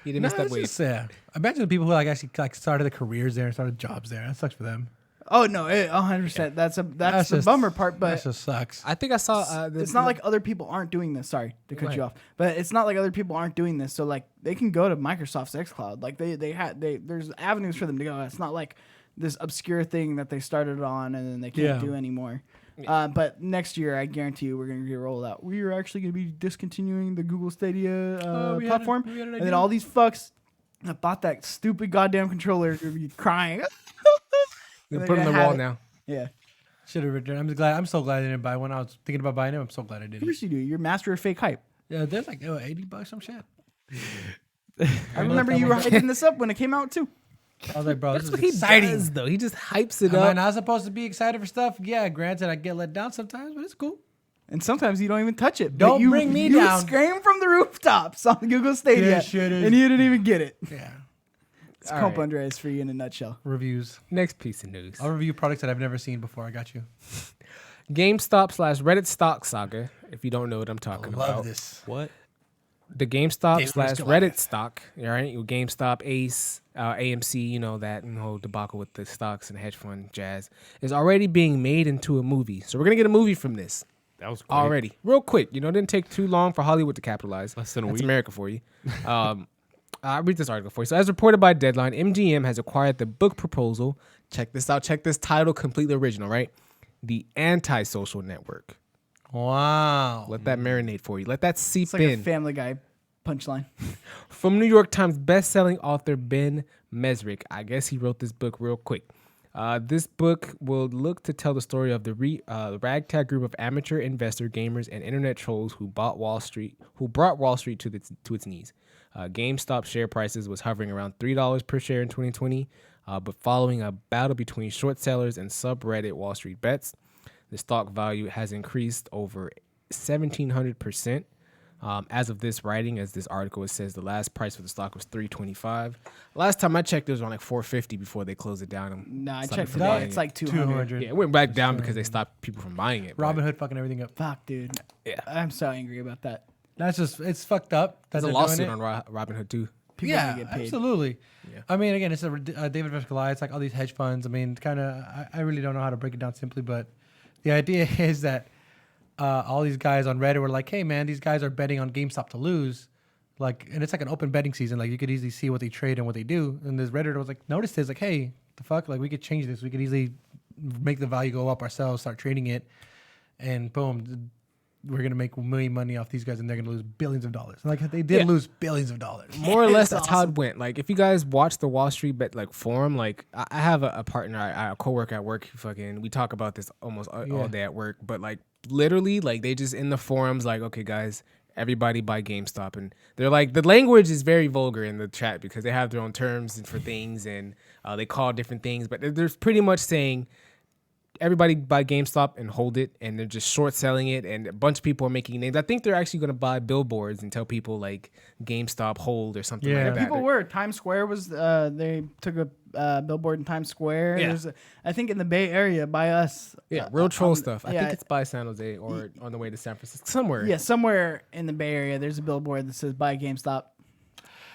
You didn't miss that wave. Imagine the people who actually started their careers there and started jobs there. That sucks for them. Oh no, 100%. That's the bummer part, but that just sucks. I think I saw. it's not like other people aren't doing this. Sorry to cut you off, but it's not like other people aren't doing this. So like they can go to Microsoft's xCloud. Like there's avenues for them to go. It's not like this obscure thing that they started on and then they can't do anymore. But next year, I guarantee you, we're going to get rolled out. We are actually going to be discontinuing the Google Stadia platform, and then all these fucks that bought that stupid goddamn controller are going to be crying. They put it on the wall now. Yeah. Should have returned. I'm so glad I didn't buy one. I was thinking about buying it. I'm so glad I didn't. Of course you do. You're master of fake hype. Yeah, there's like $80 some shit. I remember you were hyping this up when it came out too. I was like, bro, That's this what is he exciting. does, though. He just hypes it Am I up. not supposed to be excited for stuff? Yeah, granted, I get let down sometimes, but it's cool. And sometimes you don't even touch it. Don't but you, bring me you down. scream from the rooftops on Google Stadia, Yeah, shit is- and you didn't even get it. Yeah. It's All Comp right. Andres for you in a nutshell. Reviews. Next piece of news. I'll review products that I've never seen before. I got you. GameStop/Reddit stock saga. If you don't know what I'm talking about. this. What? The GameStop David slash Mr. Reddit Goliath. stock, all right? GameStop, Ace, AMC, you know that and the whole debacle with the stocks and hedge fund jazz is already being made into a movie. So we're gonna get a movie from this That was quick. already, real quick. You know, it didn't take too long for Hollywood to capitalize. Less than a That's week. America for you. I'll read this article for you. So, as reported by Deadline, MGM has acquired the book proposal. Check this out. Check this title, completely original, right? The Antisocial Network. Wow. Let that marinate for you. Let that seep It's like in. a Family Guy punchline. From New York Times best-selling author Ben Mesrick. I guess he wrote this book real quick. This book will look to tell the story of the ragtag group of amateur investor gamers and internet trolls who brought Wall Street to its knees. GameStop share prices was hovering around $3 per share in 2020, but following a battle between short sellers and subreddit Wallstreetbets, the stock value has increased over 1,700%. As of this writing, as this article, it says the last price for the stock was $3.25. Last time I checked, it was around like $4.50 before they closed it down. And Nah, I stopped checked from today. buying It's it. like 200. Yeah, it went back down because they stopped people from buying it. but Robin Hood fucking everything up. Fuck, dude. Yeah. I'm so angry about that. That's just, it's fucked up. There's a they're doing lawsuit it. on Robin Hood too. People Yeah, need to get paid. absolutely. Yeah. I mean, again, it's a David vs. Goliath. It's like all these hedge funds. I mean, kind of, I really don't know how to break it down simply, but the idea is that all these guys on Reddit were like, hey, man, these guys are betting on GameStop to lose. Like, and it's like an open betting season. Like, you could easily see what they trade and what they do. And this Redditor was like, noticed this, like, hey, the fuck? Like, we could change this. We could easily make the value go up ourselves, start trading it, and boom, we're going to make money off these guys, and they're going to lose billions of dollars. Like, they did Yeah. lose billions of dollars. More or less, It's that's how it went. Like, if you guys watch the Wall Street Bet like forum, like I have a partner, a coworker at work. We talk about this almost all day at work. But like literally, like they just in the forums, like, okay, guys, everybody buy GameStop, and they're like the language is very vulgar in the chat because they have their own terms for things and they call different things. But they're pretty much saying everybody buy GameStop and hold it, and they're just short selling it, and a bunch of people are making names. I think they're actually going to buy billboards and tell people like GameStop hold or something Yeah. like that. People were. Times Square was. They took a billboard in Times Square. Yeah. There's I think in the Bay Area by us. Yeah, real troll on- stuff. I yeah, think it's by San Jose or on the way to San Francisco, somewhere. Yeah, somewhere in the Bay Area, there's a billboard that says "Buy GameStop."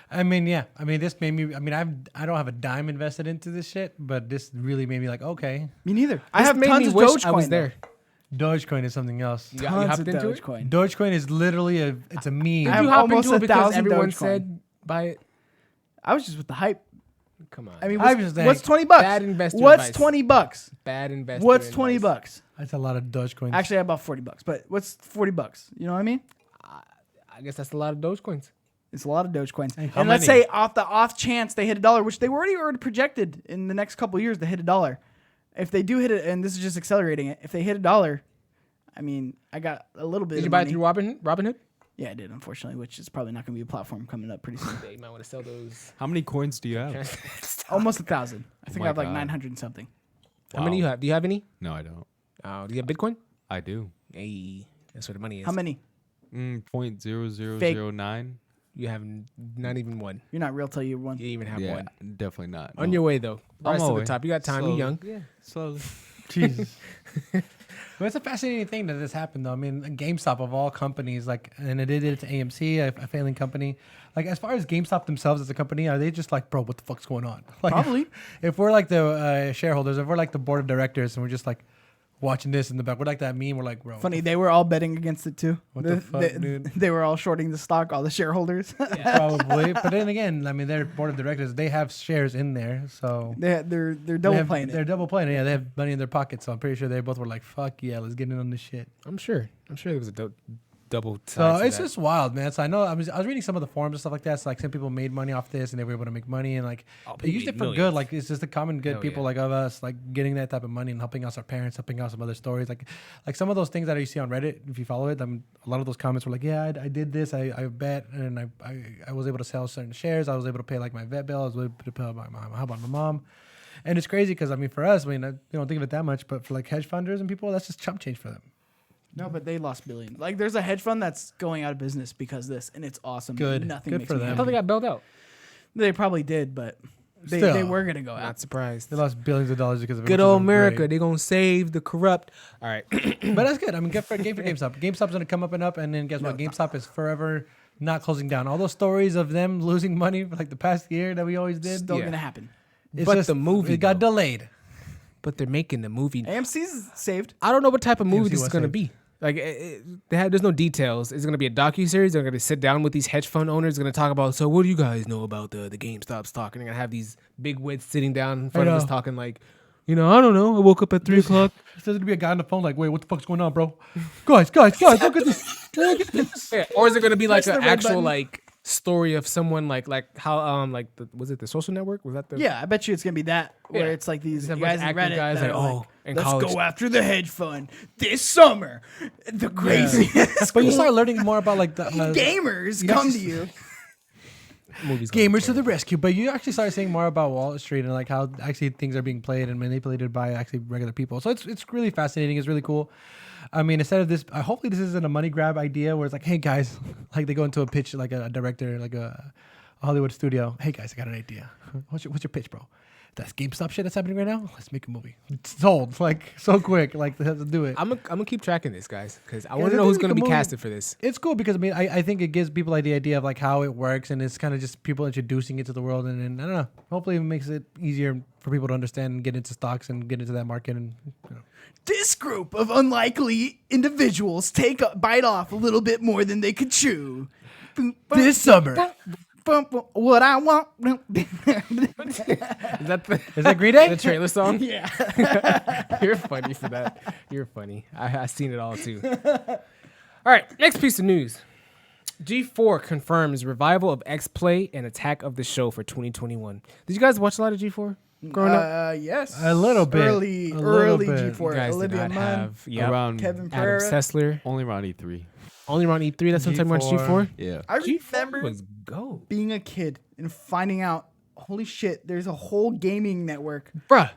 I mean, yeah. I mean, this made me. I mean, I don't have a dime invested into this shit, but this really made me like, okay, Me neither. I This have made tons me of wish Dogecoin. I was there. Dogecoin is something else. You, got, you Tons hopped of into it? Dogecoin. Dogecoin is literally it's a meme. I Did have you hop almost into it because 1,000 everyone Dogecoin. said buy it? I was just with the hype. Come on. I mean, I what's, was just what's like, $20? bad investor What's advice. $20? Bad investor. What's advice. $20? That's a lot of Dogecoins. Actually, I bought $40, but what's $40? You know what I mean? I guess that's a lot of Dogecoins. It's a lot of Dogecoins. How And let's many? say off the off chance they hit $1, which they were already projected in the next couple of years to hit $1. If they do hit it, and this is just accelerating it, if they hit $1, I mean, I got a little bit. Did of you buy it money. through Robinhood? Yeah, I did, unfortunately, which is probably not going to be a platform coming up pretty soon. Yeah, you might want to sell those. How many coins do you have? Almost 1,000. I think my I have like God. 900 and something. How many you have? Do you have any? No, I don't. Do you have Bitcoin? I do. Hey, that's where the money is. How many? 0.0009. You have not even one. You're not real till you won. You even have Yeah, one. definitely not. On no. your way though. On Rise my to the way. top. You got time. Slowly. You're young. Yeah, slowly. Jesus. But it's a fascinating thing that this happened, though. I mean, GameStop of all companies, like, and it did it to AMC, a failing company. Like, as far as GameStop themselves as a company, are they just like, bro, what the fuck's going on? Like, Probably. If we're like the shareholders, if we're like the board of directors, and we're just like watching this in the back, we're like that meme. We're like, bro, Funny, they were all betting against it too. What the fuck, dude? They were all shorting the stock, all the shareholders. probably. But then again, I mean, their board of directors, they have shares in there, so they're double playing They're it. double playing it. Yeah, they have money in their pockets, so I'm pretty sure they both were like, fuck yeah, let's get in on this shit. I'm sure. It was a double So sides. it's just wild, man. So I know I was reading some of the forums and stuff like that. So like some people made money off this and they were able to make money and like they used it for good. Like it's just the common good people like of us like getting that type of money and helping us our parents, helping out some other stories. Like some of those things that you see on Reddit, if you follow it, a lot of those comments were like, yeah, I did this, I bet, and I was able to sell certain shares. I was able to pay like my vet bill. I was able to pay my mom. And it's crazy because I mean for us, I don't think of it that much, but for like hedge funders and people, that's just chump change for them. No, but they lost billions. Like, there's a hedge fund that's going out of business because of this, and it's awesome. Good. Nothing Good makes for me them. I happy. thought they got bailed out. They probably did, but they Still. were going to go out. Not surprised. They lost billions of dollars because of it. Good which old is America. great. They're going to save the corrupt. All right. But that's good. I mean, good for GameStop. GameStop's going to come up and up, and then guess what? GameStop is forever not closing down. All those stories of them losing money for like the past year that we always did. Still going to happen. It's But just, the movie, it got though. delayed. But they're making the movie. AMC's saved. I don't know what type of movie AMC this is was going to saved. be. Like, there's no details. It's going to be a docuseries. They're going to sit down with these hedge fund owners. They're going to talk about, so what do you guys know about the GameStop stock? And they're going to have these big wigs sitting down in front of us talking like, I don't know. I woke up at 3 o'clock. There's going to be a guy on the phone like, wait, what the fuck's going on, bro? Guys, look at this. Look at this. Yeah. Or is it going to be like Press an the red actual button. like story of someone like how like was it The Social Network? Was that the Yeah, I bet you it's going to be that, where Yeah. it's like these Just a bunch guys of in acting Reddit guys that like, are oh, like, in let's college. go after the hedge fund this summer. The craziest But you start learning more about like the gamers you come actually- to you. movies? gonna be gamers to the terrible. rescue. But you actually start seeing more about Wall Street and like how actually things are being played and manipulated by actually regular people. So it's really fascinating. It's really cool. I mean, instead of this, hopefully this isn't a money grab idea where it's like, hey guys, like they go into a pitch like a director, like a Hollywood studio. Hey guys, I got an idea. What's your pitch, bro? That's GameStop shit that's happening right now. Let's make a movie. It's sold like so quick. Like they have to do it. I'm gonna keep tracking this, guys, because I Yeah, want to I know think who's we gonna can be move- casted for this. It's cool because I mean I think it gives people like the idea of like how it works and it's kind of just people introducing it to the world and then I don't know. Hopefully it makes it easier for people to understand and get into stocks and get into that market and This group of unlikely individuals bite off a little bit more than they could chew. this summer. What I want. Is that Is that Green Day? the trailer song? Yeah. You're funny for that. You're funny. I seen it all too. All right, next piece of news. G4 confirms revival of X-Play and Attack of the Show for 2021. Did you guys watch a lot of G4 growing up? Yes. A little bit. Early A little bit. G4. You guys Olivia did not Munn, have Around Kevin Adam Pereira. Sessler. only around E3. Only around E3. That's sometime on G4. G4. Yeah. I G4 remember was go, being a kid and finding out, holy shit, there's a whole gaming network bruh.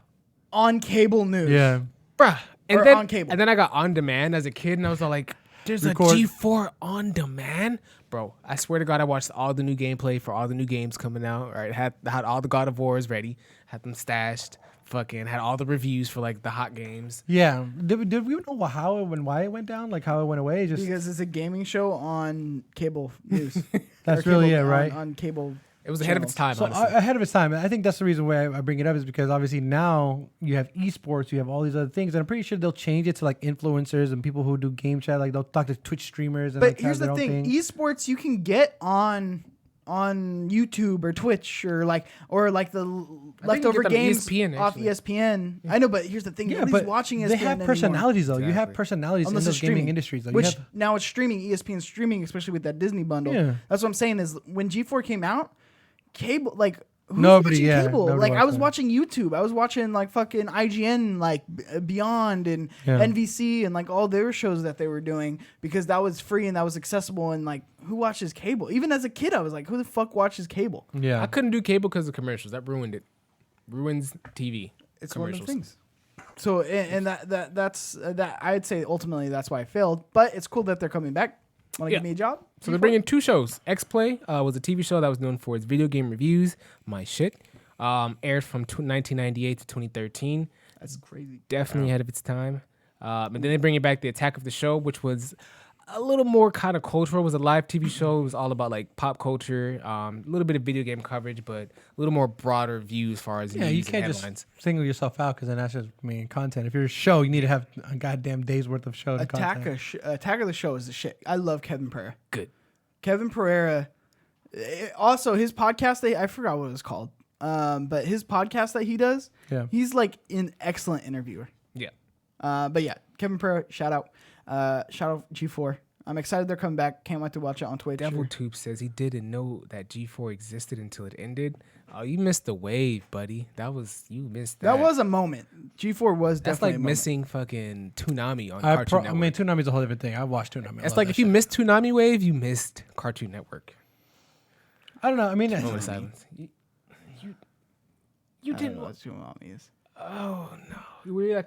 on cable news. Yeah. Bruh. And Or then, on cable. And then I got on demand as a kid, and I was all like, there's Record. a G4 on demand? Bro, I swear to God, I watched all the new gameplay for all the new games coming out. Right, had all the God of Wars ready, had them stashed, fucking had all the reviews for like the hot games. Yeah. Did we know how and why it went down? Like how it went away? Just Because it's a gaming show on cable news. That's Or really cable- it, right? On cable. It was ahead of its time, so honestly. ahead of its time. I think that's the reason why I bring it up is because obviously now you have esports, you have all these other things, and I'm pretty sure they'll change it to like influencers and people who do game chat. Like they'll talk to Twitch streamers. And But like, here's have the their own thing: esports you can get on YouTube or Twitch or like the you leftover get them on games ESPN, off actually. ESPN. I know, but here's the thing: Yeah, nobody's but watching ESPN they have anymore. personalities though. You have Exactly. personalities Unless in it's those gaming streaming. industries. Though. Which You have, now it's streaming, ESPN streaming, especially with that Disney bundle. Yeah. That's what I'm saying is when G4 came out, cable like who's Nobody, watching yeah, cable? nobody Like I watched was that. watching YouTube. I was watching like fucking IGN, like Beyond and Yeah. NVC and like all their shows that they were doing because that was free and that was accessible and like who watches cable? Even as a kid, I was like, who the fuck watches cable? yeah. I couldn't do cable because of commercials. That ruined it. Ruins TV. It's one of commercials. the things. So and that's I'd say ultimately that's why I failed. But it's cool that they're coming back. Want to Yeah. give me a job? So they're bringing two shows. X-Play was a TV show that was known for its video game reviews. My shit. Aired from 1998 to 2013. That's crazy. Definitely ahead of its time. And then they bring it back the Attack of the Show, which was a little more kind of cultural. It was a live TV show. It was all about like pop culture, a little bit of video game coverage, but a little more broader view as far as Yeah, news you and can't headlines. just single yourself out because then that's just main content. If you're a show, you need to have a goddamn day's worth of show to Attack content. of the Show is the shit. I love Kevin Pereira. Good. Kevin Pereira. Also, his podcast, I forgot what it was called. But his podcast that he does, Yeah. he's like an excellent interviewer. Yeah. But yeah, Kevin Pereira, shout out G4. I'm excited they're coming back. Can't wait to watch it on Twitch. Devil Tube says he didn't know that G4 existed until it ended. Oh, you missed the wave, buddy. You missed that. That was a moment. G4 was That's definitely like a missing fucking Toonami on Cartoon Network. I mean, Toonami's a whole different thing. I watched Toonami. It's like if you missed Toonami Wave, you missed Cartoon Network. I don't know. I mean, Moment of silence. You moment. didn't. Know what Toonami is. Oh no!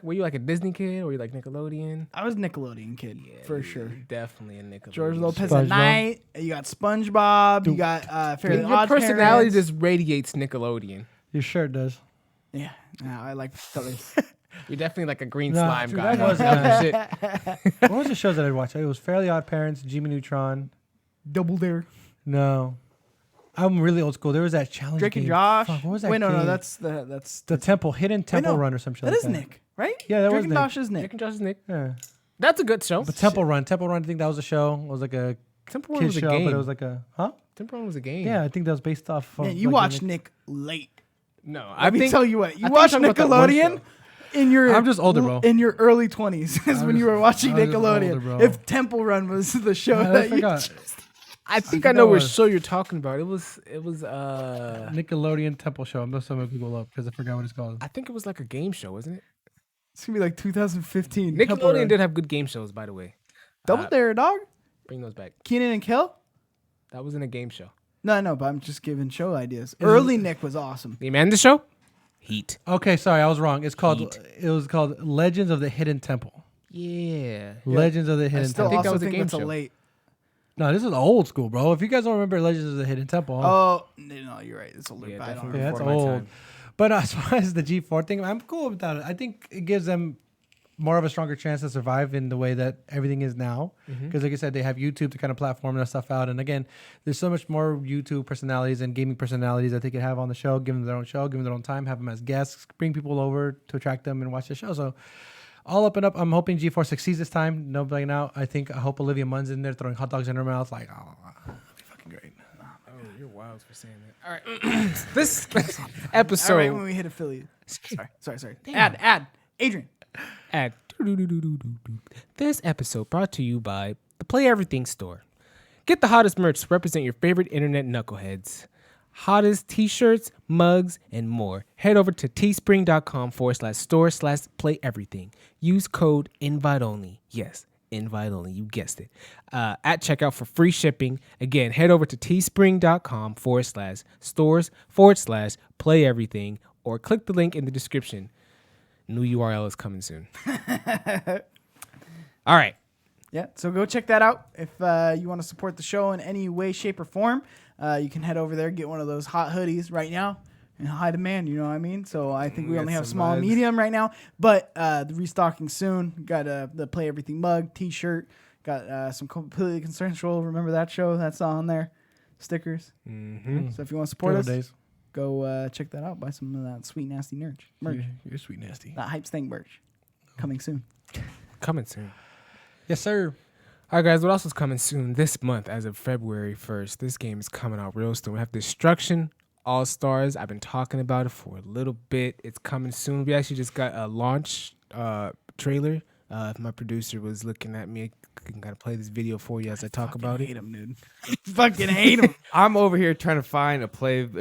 Were you like a Disney kid, or were you like Nickelodeon? I was a Nickelodeon kid for sure. Definitely a Nickelodeon. George Lopez SpongeBob. at Night. You got SpongeBob. You got Fairly Your Odd personality Parents. just radiates Nickelodeon. Your shirt does. Yeah, I like colors. You're definitely like a green Nah, slime dude, guy. that was Shit. What was the shows that I watched? It was Fairly Odd Parents, Jimmy Neutron. Double Dare. No, I'm really old school. There was that challenge. Drake and game. Josh. Fuck, what was that? Wait, no, game? that's the Hidden Temple no. Run or some shit. that like is Nick, right? Yeah, that Drake was and Nick. Josh is Nick. Drake and Josh is Nick. Yeah, That's a good show. but Temple Run. I think that was a show. It was like a Temple Run kid was a show, game. but it was like a Temple Run was a game. Yeah, I think that was based off. Of Man, you like, watched Nick late. No, Let me tell you what. You I think watched I'm talking about that one Nickelodeon in your. I'm just older, bro. In your early 20s is when you were watching I was just Nickelodeon. older, bro. If Temple Run was the show I that you. forgot. I think I I know that which was- show you're talking about. It was Nickelodeon Temple Show. I'm just gonna Google up because I forgot what it's called. I think it was like a game show, wasn't it? It's gonna be like 2015. Temple Nickelodeon Run. did have good game shows, by the way. Double Dare, dog. Bring those back. Keenan and Kel. That wasn't a game show. No, but I'm just giving show ideas. Early Nick was awesome. The Amanda Show? Heat. Okay, sorry, I was wrong. It's called. Heat. It was called Legends of the Hidden Temple. Yeah. Legends of the I Hidden still Temple. think that also was a think game that's a show. late. No, this is old school, bro. If you guys don't remember Legends of the Hidden Temple, Oh no, you're right. It's older. Yeah, but I don't definitely. yeah, that's before my old. time. But as far as the G4 thing, I'm cool with that. I think it gives them more of a stronger chance to survive in the way that everything is now. Because, like I said, they have YouTube to kind of platform that stuff out. And again, there's so much more YouTube personalities and gaming personalities that they could have on the show, give them their own show, give them their own time, have them as guests, bring people over to attract them and watch the show. So, all up and up. I'm hoping G4 succeeds this time. No backing out. I hope Olivia Munn's in there throwing hot dogs in her mouth. Like, oh, that'd be fucking great. Oh, you're wild for saying that. All right. This All episode. right, when we hit affiliate. Sorry. Ad. Adrian. Ad. This episode brought to you by the Play Everything store. Get the hottest merch to represent your favorite internet knuckleheads. Hottest t-shirts, mugs, and more. Head over to teespring.com/store/playeverything. Use code INVITEONLY. Yes, invite only. You guessed it. At checkout for free shipping. Again, head over to teespring.com/stores/playeverything or click the link in the description. New URL is coming soon. All right. Yeah, so go check that out. If you want to support the show in any way, shape, or form, you can head over there, get one of those hot hoodies right now. In high demand, you know what I mean? So I think we Got only have some small and mugs. medium right now, but the restocking soon. Got the Play Everything mug, t-shirt, got some Completely Consensual. Remember that show? That's on there. Stickers. Mm-hmm. So if you want to support Good us, old days. go check that out. Buy some of that sweet, nasty merch. You're sweet nasty. That Hype Stank merch. Coming soon. Coming soon. Yes, sir. All right, guys, what else is coming soon this month as of February 1st? This game is coming out real soon. We have Destruction All-Stars. I've been talking about it for a little bit. It's coming soon. We actually just got a launch trailer. If my producer was looking at me, I can kind of play this video for you as I talk about Hate it. him, dude. Fucking hate him. I'm over here trying to find a play of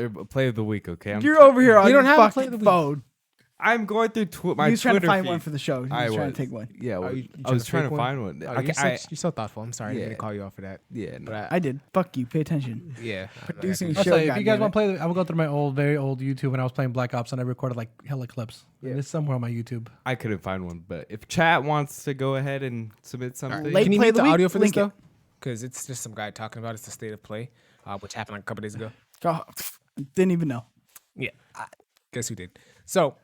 the week. Okay, You're over here on You your don't have a Play of fucking the Week. phone. I'm going through my He's trying to Twitter find feed. one for the show. He's trying to take one. Yeah, Oh, well, you I was trying fake to one? find one. Oh, Okay, you're so thoughtful. I'm sorry. I Yeah. didn't call you off for that. yeah, no. But I did. Fuck you. Pay attention. yeah. Producing I'll show. tell you, if you guys goddammit. want to play, I will go through my very old YouTube when I was playing Black Ops and I recorded like hella clips. Yeah. It's somewhere on my YouTube. I couldn't find one. But if chat wants to go ahead and submit something, Late Can you play mute of the the week? audio for this, Link it. though? Because it's just some guy talking about it's the state of play, which happened like a couple days ago. Oh, didn't even know. Yeah, guess who did? So,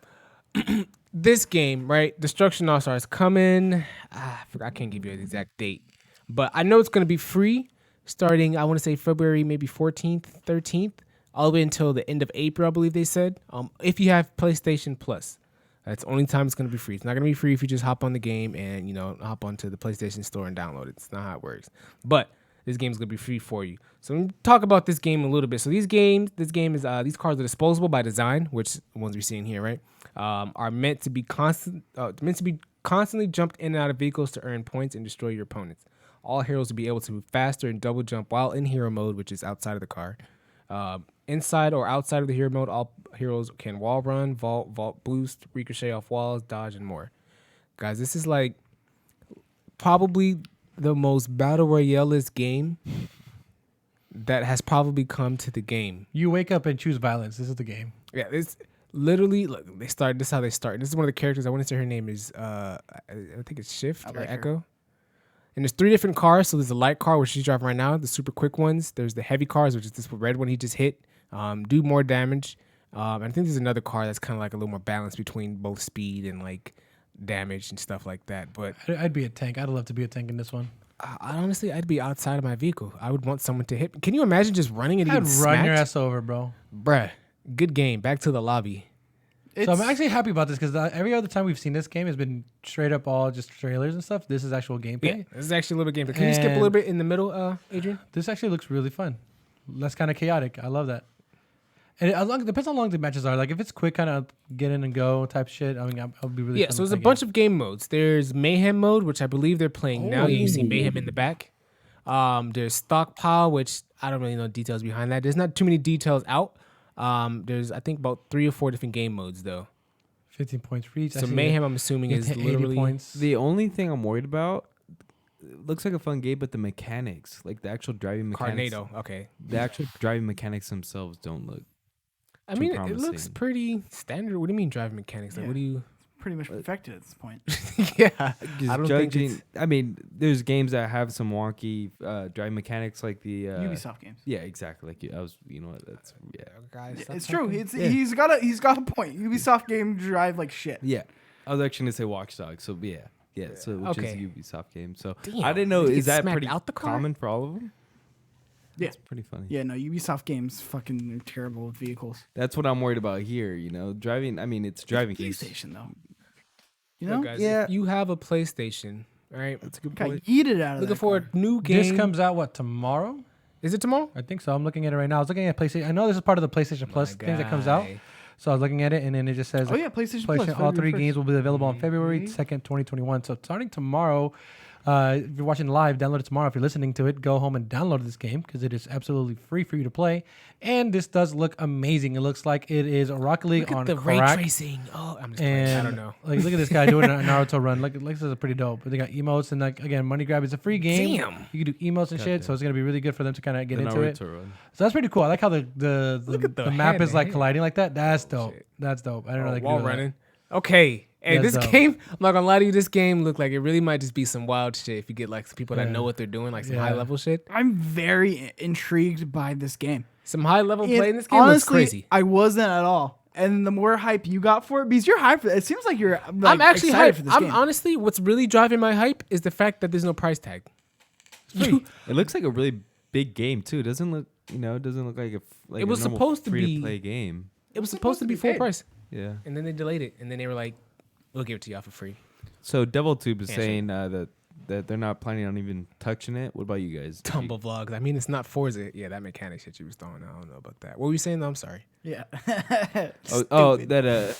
this game, right? Destruction All Stars coming. I forgot. I can't give you an exact date, but I know it's going to be free starting. I want to say February, maybe 14th, 13th, all the way until the end of April. I believe they said. If you have PlayStation Plus, that's the only time it's going to be free. It's not going to be free if you just hop on the game and hop onto the PlayStation Store and download it. It's not how it works. But this game is going to be free for you. So let me talk about this game a little bit. So this game is these cards are disposable by design, which the ones we're seeing here, right? Are meant to be constantly jumped in and out of vehicles to earn points and destroy your opponents. All heroes will be able to move faster and double jump while in hero mode, which is outside of the car. Inside or outside of the hero mode, all heroes can wall run, vault boost, ricochet off walls, dodge, and more. Guys, this is like probably the most battle royale-ist game that has probably come to the game. You wake up and choose violence. This is the game. Yeah, it's literally, look, they start. This is how they start. This is one of the characters. I want to say her name is, I think it's Shift or Echo. And there's 3 different cars. So there's the light car, which she's driving right now, the super quick ones. There's the heavy cars, which is this red one he just hit, do more damage. And I think there's another car that's kind of like a little more balanced between both speed and like damage and stuff like that. But I'd be a tank. I'd love to be a tank in this one. Honestly, I'd be outside of my vehicle. I would want someone to hit me. Can you imagine just running and I'd getting run smacked? your ass over, bro. Bruh, good game. Back to the lobby. So I'm actually happy about this because every other time we've seen this game has been straight up all just trailers and stuff. This is actual gameplay. Yeah, this is actually a little bit gameplay. Can you skip a little bit in the middle, Adrian? This actually looks really fun. Less kind of chaotic. I love that. And it depends how long the matches are. Like if it's quick, kind of get in and go type shit. I mean, I'll be really. Yeah. So there's a bunch of game modes. There's Mayhem mode, which I believe they're playing now. You see Mayhem in the back. There's Stockpile, which I don't really know details behind that. There's not too many details out. There's I think about 3 or 4 different game modes though. 15 points for each. So Mayhem, I'm assuming, is literally 80 points. The only thing I'm worried about, it looks like a fun game, but the mechanics, like the actual driving mechanics. Carnado. Okay. The actual driving mechanics themselves don't look. I mean, it promising. looks pretty standard. What do you mean driving mechanics? Like, Yeah. what do you? Pretty much perfected at this point. Yeah. Just I don't think judging. I mean, there's games that have some wonky driving mechanics, like the Ubisoft games. Yeah, exactly. Like I was, you know what? That's yeah. Guys, It's true. He's got a point. Ubisoft game drive like shit. Yeah, I was actually gonna say Watch Dogs. So yeah. So which Okay. is a Ubisoft game. So Damn, I didn't know. did he Is get that smacked pretty out the car? common for all of them? Yeah. It's pretty funny. Yeah, no, Ubisoft games fucking are terrible with vehicles. That's what I'm worried about here. You know, driving. I mean, it's driving games. PlayStation though. You Look, know, guys, Yeah. if you have a PlayStation, all right? That's a good kind point. of eat it out of Looking that for car. a new game. This comes out what tomorrow? Is it tomorrow? I think so. I'm looking at it right now. I was looking at PlayStation. I know this is part of the PlayStation Plus thing that comes out. So I was looking at it, and then it just says, Oh yeah, PlayStation Plus. all 3 February games 1st. will be available on February 2nd, 2021. So starting tomorrow, if you're watching live, download it tomorrow. If you're listening to it, go home and download this game because it is absolutely free for you to play. And this does look amazing. It looks like it is a Rocket League Look on at the crack. ray tracing. Oh, I'm just playing. And I don't know. Like, look at this guy doing a Naruto run. Like this is pretty dope. But they got emotes and like again, money grab. It's a free game. Damn. You can do emotes and shit. So it's gonna be really good for them to kind of get The into it. Naruto run. So that's pretty cool. I like how Look at the the map is like hand-to-hand. colliding like that. That's dope. shit. That's dope. I don't know. They can Wall do that. running. Okay. Hey, That's this dope. game, I'm not gonna lie to you, this game looked like it really might just be some wild shit if you get like some people that Yeah. know what they're doing, like some Yeah. high level shit. I'm very intrigued by this game. Some high level It- play in this game honestly, looks crazy. I wasn't at all. And the more hype you got for it, because you're hyped for it. It seems like you're like, I'm actually excited hyped. for this I'm game. honestly, what's really driving my hype is the fact that there's no price tag. It looks like a really big game too. It doesn't look, you know, it doesn't look like It was supposed to free be- to play game. It was supposed to be full paid. price, Yeah. and then they delayed it, and then they were like, "We'll give it to y'all for free." So DevilTube is Yeah, saying that they're not planning on even touching it. What about you guys? Tumble vlogs. I mean, it's not Forza. Yeah, that mechanic shit you was throwing. I don't know about that. What were you saying? though? I'm sorry. Yeah. Oh, that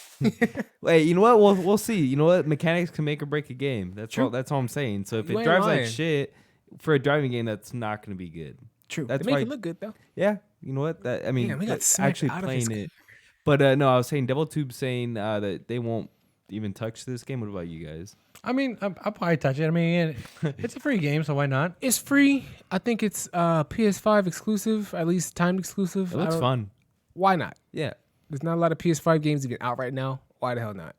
wait, you know what? We'll see. You know what? Mechanics can make or break a game. That's all. That's all I'm saying. So if You it ain't drives lying. like shit for a driving game, that's not going to be good. True. They That's make why. it look good though. Yeah, you know what? That I mean, Damn, we got that's smacked actually out of his playing it. But no, I was saying DevilTube saying that they won't even touch this game. What about you guys? I mean, I'll probably touch it. I mean, it's a free game, so why not? It's free. I think it's PS5 exclusive, at least timed exclusive. It looks I don't- fun. Why not? Yeah. There's not a lot of PS5 games even out right now. Why the hell not?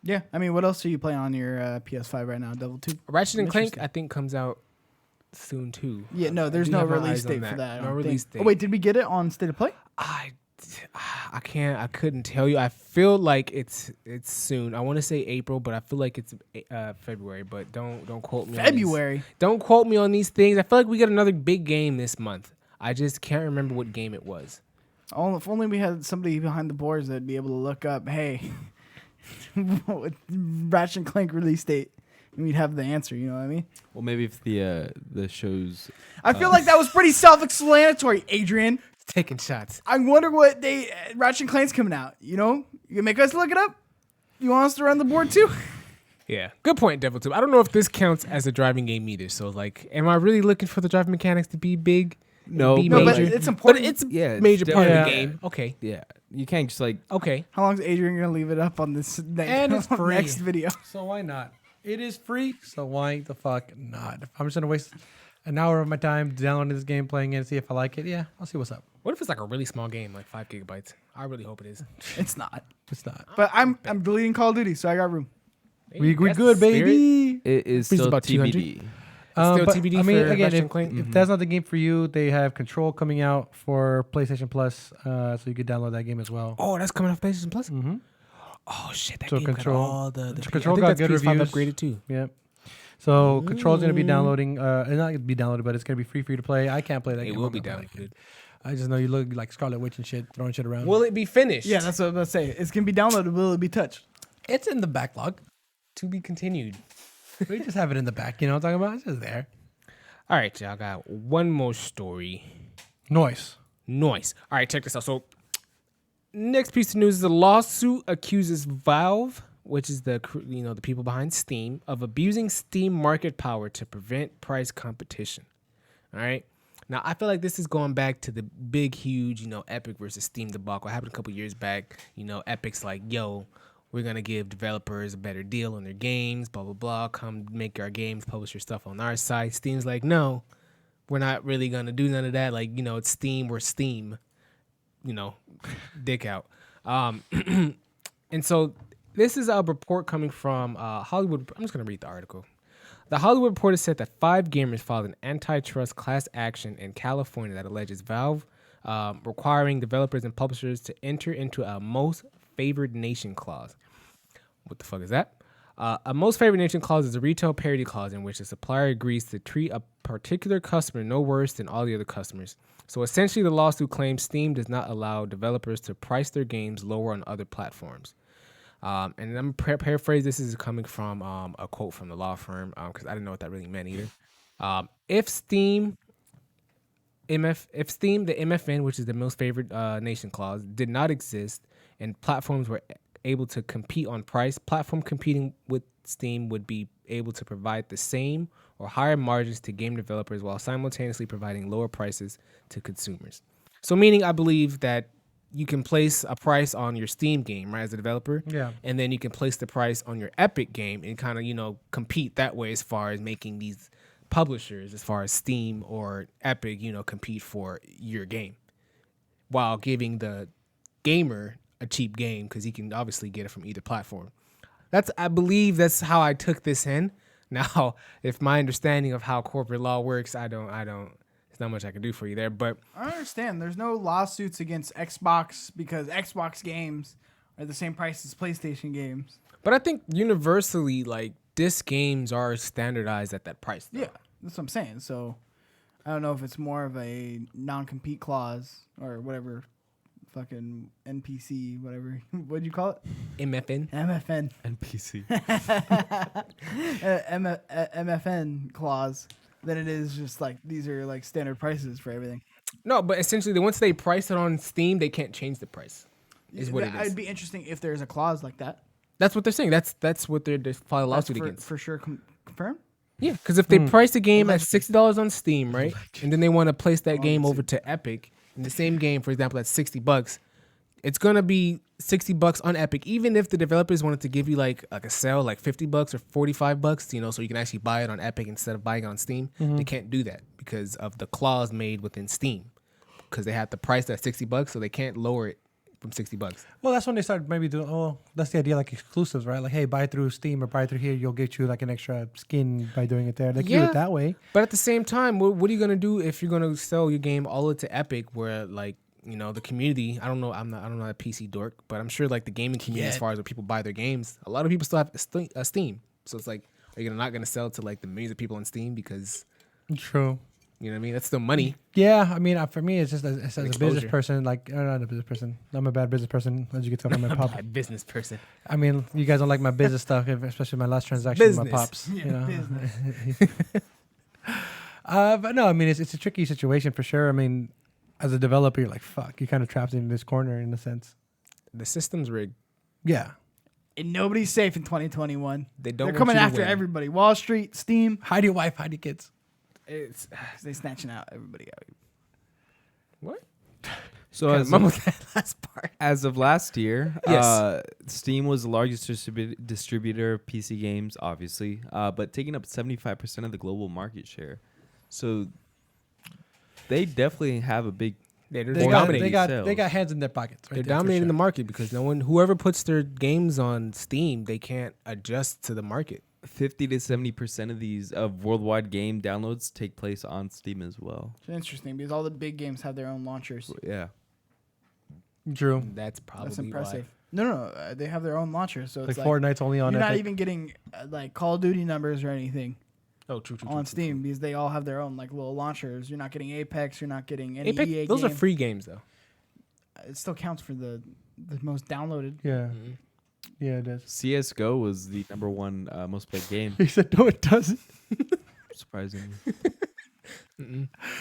Yeah. I mean, what else are you playing on your PS5 right now? Devil 2? Ratchet and Clank, Interesting. I think, comes out soon too. Yeah, no, I there's do no have my release eyes on date for that. that. I No don't release think. date. Oh, wait, did we get it on State of Play? I can't. I couldn't tell you. I feel like it's soon. I want to say April, but I feel like it's February. But don't quote me. February. Don't quote me on these things. I feel like we got another big game this month. I just can't remember what game it was. Oh, if only we had somebody behind the boards that'd be able to look up, hey, Ratchet and Clank release date. And we'd have the answer, you know what I mean? Well, maybe if the shows. I feel like that was pretty self-explanatory, Adrian. Taking shots. I wonder what Ratchet and Clank's coming out, you know? You can make us look it up? You want us to run the board too? Yeah, good point, Devil Tube. I don't know if this counts as a driving game either. So, like, am I really looking for the driving mechanics to be big? No, be No, but major? it's important. But it's a Yeah, it's major part of the definitely- game. Okay, Yeah, you can't just like. okay. How long is Adrian gonna leave it up on this And it's free. next video? So why not? It is free, so why the fuck not? If I'm just gonna waste an hour of my time downloading this game, playing it, see if I like it. Yeah, I'll see what's up. What if it's like a really small game, like 5 gigabytes? I really hope it is. It's not. It's not. But I'm deleting Call of Duty, so I got room. We That's good, the spirit. baby. It is Freeze still about 200? TBD. Still But, TBD I mean, for again, Ratchet if, and Clank? if that's not the game for you, they have Control coming out for PlayStation Plus, so you could download that game as well. Oh, that's coming off PlayStation Plus. Mm-hmm. Oh shit, that So game Control- got all the Control I think got that's good PS5 reviews. upgraded too. Yeah. So Control's gonna be downloading. It's not gonna be downloaded, but it's gonna be free for you to play. I can't play that. It game. will I'm be not gonna play downloaded. it. I just know you look like Scarlet Witch and shit, throwing shit around. Will it be finished? Yeah, that's what I'm about to say. It's gonna be downloaded. Will it be touched? It's in the backlog. to be continued. We just have it in the back. You know what I'm talking about? It's just there. All right, y'all got one more story. Noise. Nice. All right, check this out. So, next piece of news is a lawsuit accuses Valve, which is the people behind Steam, of abusing Steam market power to prevent price competition. All right. Now, I feel like this is going back to the big, huge, Epic versus Steam debacle. It happened a couple years back. Epic's like, yo, we're going to give developers a better deal on their games, blah, blah, blah. Come make our games, publish your stuff on our site. Steam's like, no, we're not really going to do none of that. Like, it's Steam, we're Steam, dick out. And so this is a report coming from Hollywood. I'm just going to read the article. The Hollywood Reporter said that 5 gamers filed an antitrust class action in California that alleges Valve requiring developers and publishers to enter into a most favored nation clause. What the fuck is that? A most favored nation clause is a retail parity clause in which the supplier agrees to treat a particular customer no worse than all the other customers. So essentially, the lawsuit claims Steam does not allow developers to price their games lower on other platforms. And I'm paraphrase. This is coming from a quote from the law firm because I didn't know what that really meant either. If Steam, the MFN, which is the most favored nation clause, did not exist and platforms were able to compete on price, platform competing with Steam would be able to provide the same or higher margins to game developers while simultaneously providing lower prices to consumers. So meaning I believe that you can place a price on your Steam game, right, as a developer. Yeah. And then you can place the price on your Epic game and kind of, compete that way as far as making these publishers, as far as Steam or Epic, compete for your game while giving the gamer a cheap game because he can obviously get it from either platform. I believe that's how I took this in. Now, if my understanding of how corporate law works, I don't. There's not much I can do for you there, but I understand. There's no lawsuits against Xbox because Xbox games are the same price as PlayStation games. But I think universally, like, disc games are standardized at that price, though. Yeah, that's what I'm saying. So I don't know if it's more of a non-compete clause or whatever, fucking NPC, whatever. What'd you call it? MFN. MFN. NPC. MFN clause. Than it is just like these are like standard prices for everything. No, but essentially, once they price it on Steam, they can't change the price. Is what it is. It'd be interesting if there's a clause like that. That's what they're saying. That's what they're filing a That's lawsuit against. for sure confirmed. Yeah, because if they price the game at $60 on Steam, right, and then they want to place that game over to Epic, and the same game, for example, at $60, it's gonna be $60 on Epic, even if the developers wanted to give you like a sale, like $50 or $45, so you can actually buy it on Epic instead of buying it on Steam. They can't do that because of the clause made within Steam, because they have the price at $60, so they can't lower it from $60. Well, that's when they start maybe doing. Oh, that's the idea, like exclusives, right? Like, hey, buy through Steam or buy through here, you'll get you like an extra skin by doing it there. They do it that way. But at the same time, what are you gonna do if you're gonna sell your game all to Epic, where like the community? I don't know. I'm not a PC dork, but I'm sure like the gaming community, as far as where people buy their games, a lot of people still have Steam. So it's like, are you not gonna sell to like the millions of people on Steam because True. you know what I mean? That's still money. Yeah, I mean, for me, it's just as a business Exposure. person. Like, I'm not a business person. I'm a bad business person, as you can tell from my pop. A business person. I mean, you guys don't like my business stuff, especially my last transaction with my Business. pops. Yeah, You know? business. But no, I mean, it's a tricky situation for sure. I mean, as a developer, you're like, fuck, you're kind of trapped in this corner in a sense. The system's rigged. Yeah. And nobody's safe in 2021. They don't. They're want coming you to after win. everybody. Wall Street, Steam. Hide your wife, hide your kids. It's They snatching out everybody out. what? So Kinda as mumbled of, that last part. as of last year, Yes. Steam was the largest distributor of PC games, obviously, but taking up 75% of the global market share. So they definitely have a big. They're They got, dominating. they got hands in their pockets. Right They're there, for dominating sure. the market because whoever puts their games on Steam, they can't adjust to the market. 50 to 70% of these worldwide game downloads take place on Steam as well. It's interesting because all the big games have their own launchers. Yeah. True. That's probably That's impressive. why. No, they have their own launchers, so Like it's like Fortnite's only on you're not Epic. even getting like Call of Duty numbers or anything Oh, true. on Steam because they all have their own like little launchers. You're not getting Apex. You're not getting any Apex, EA those game. are free games though. It still counts for the most downloaded. Yeah. Yeah, it does. CSGO was the number one most played game, He said, no, it doesn't. surprisingly.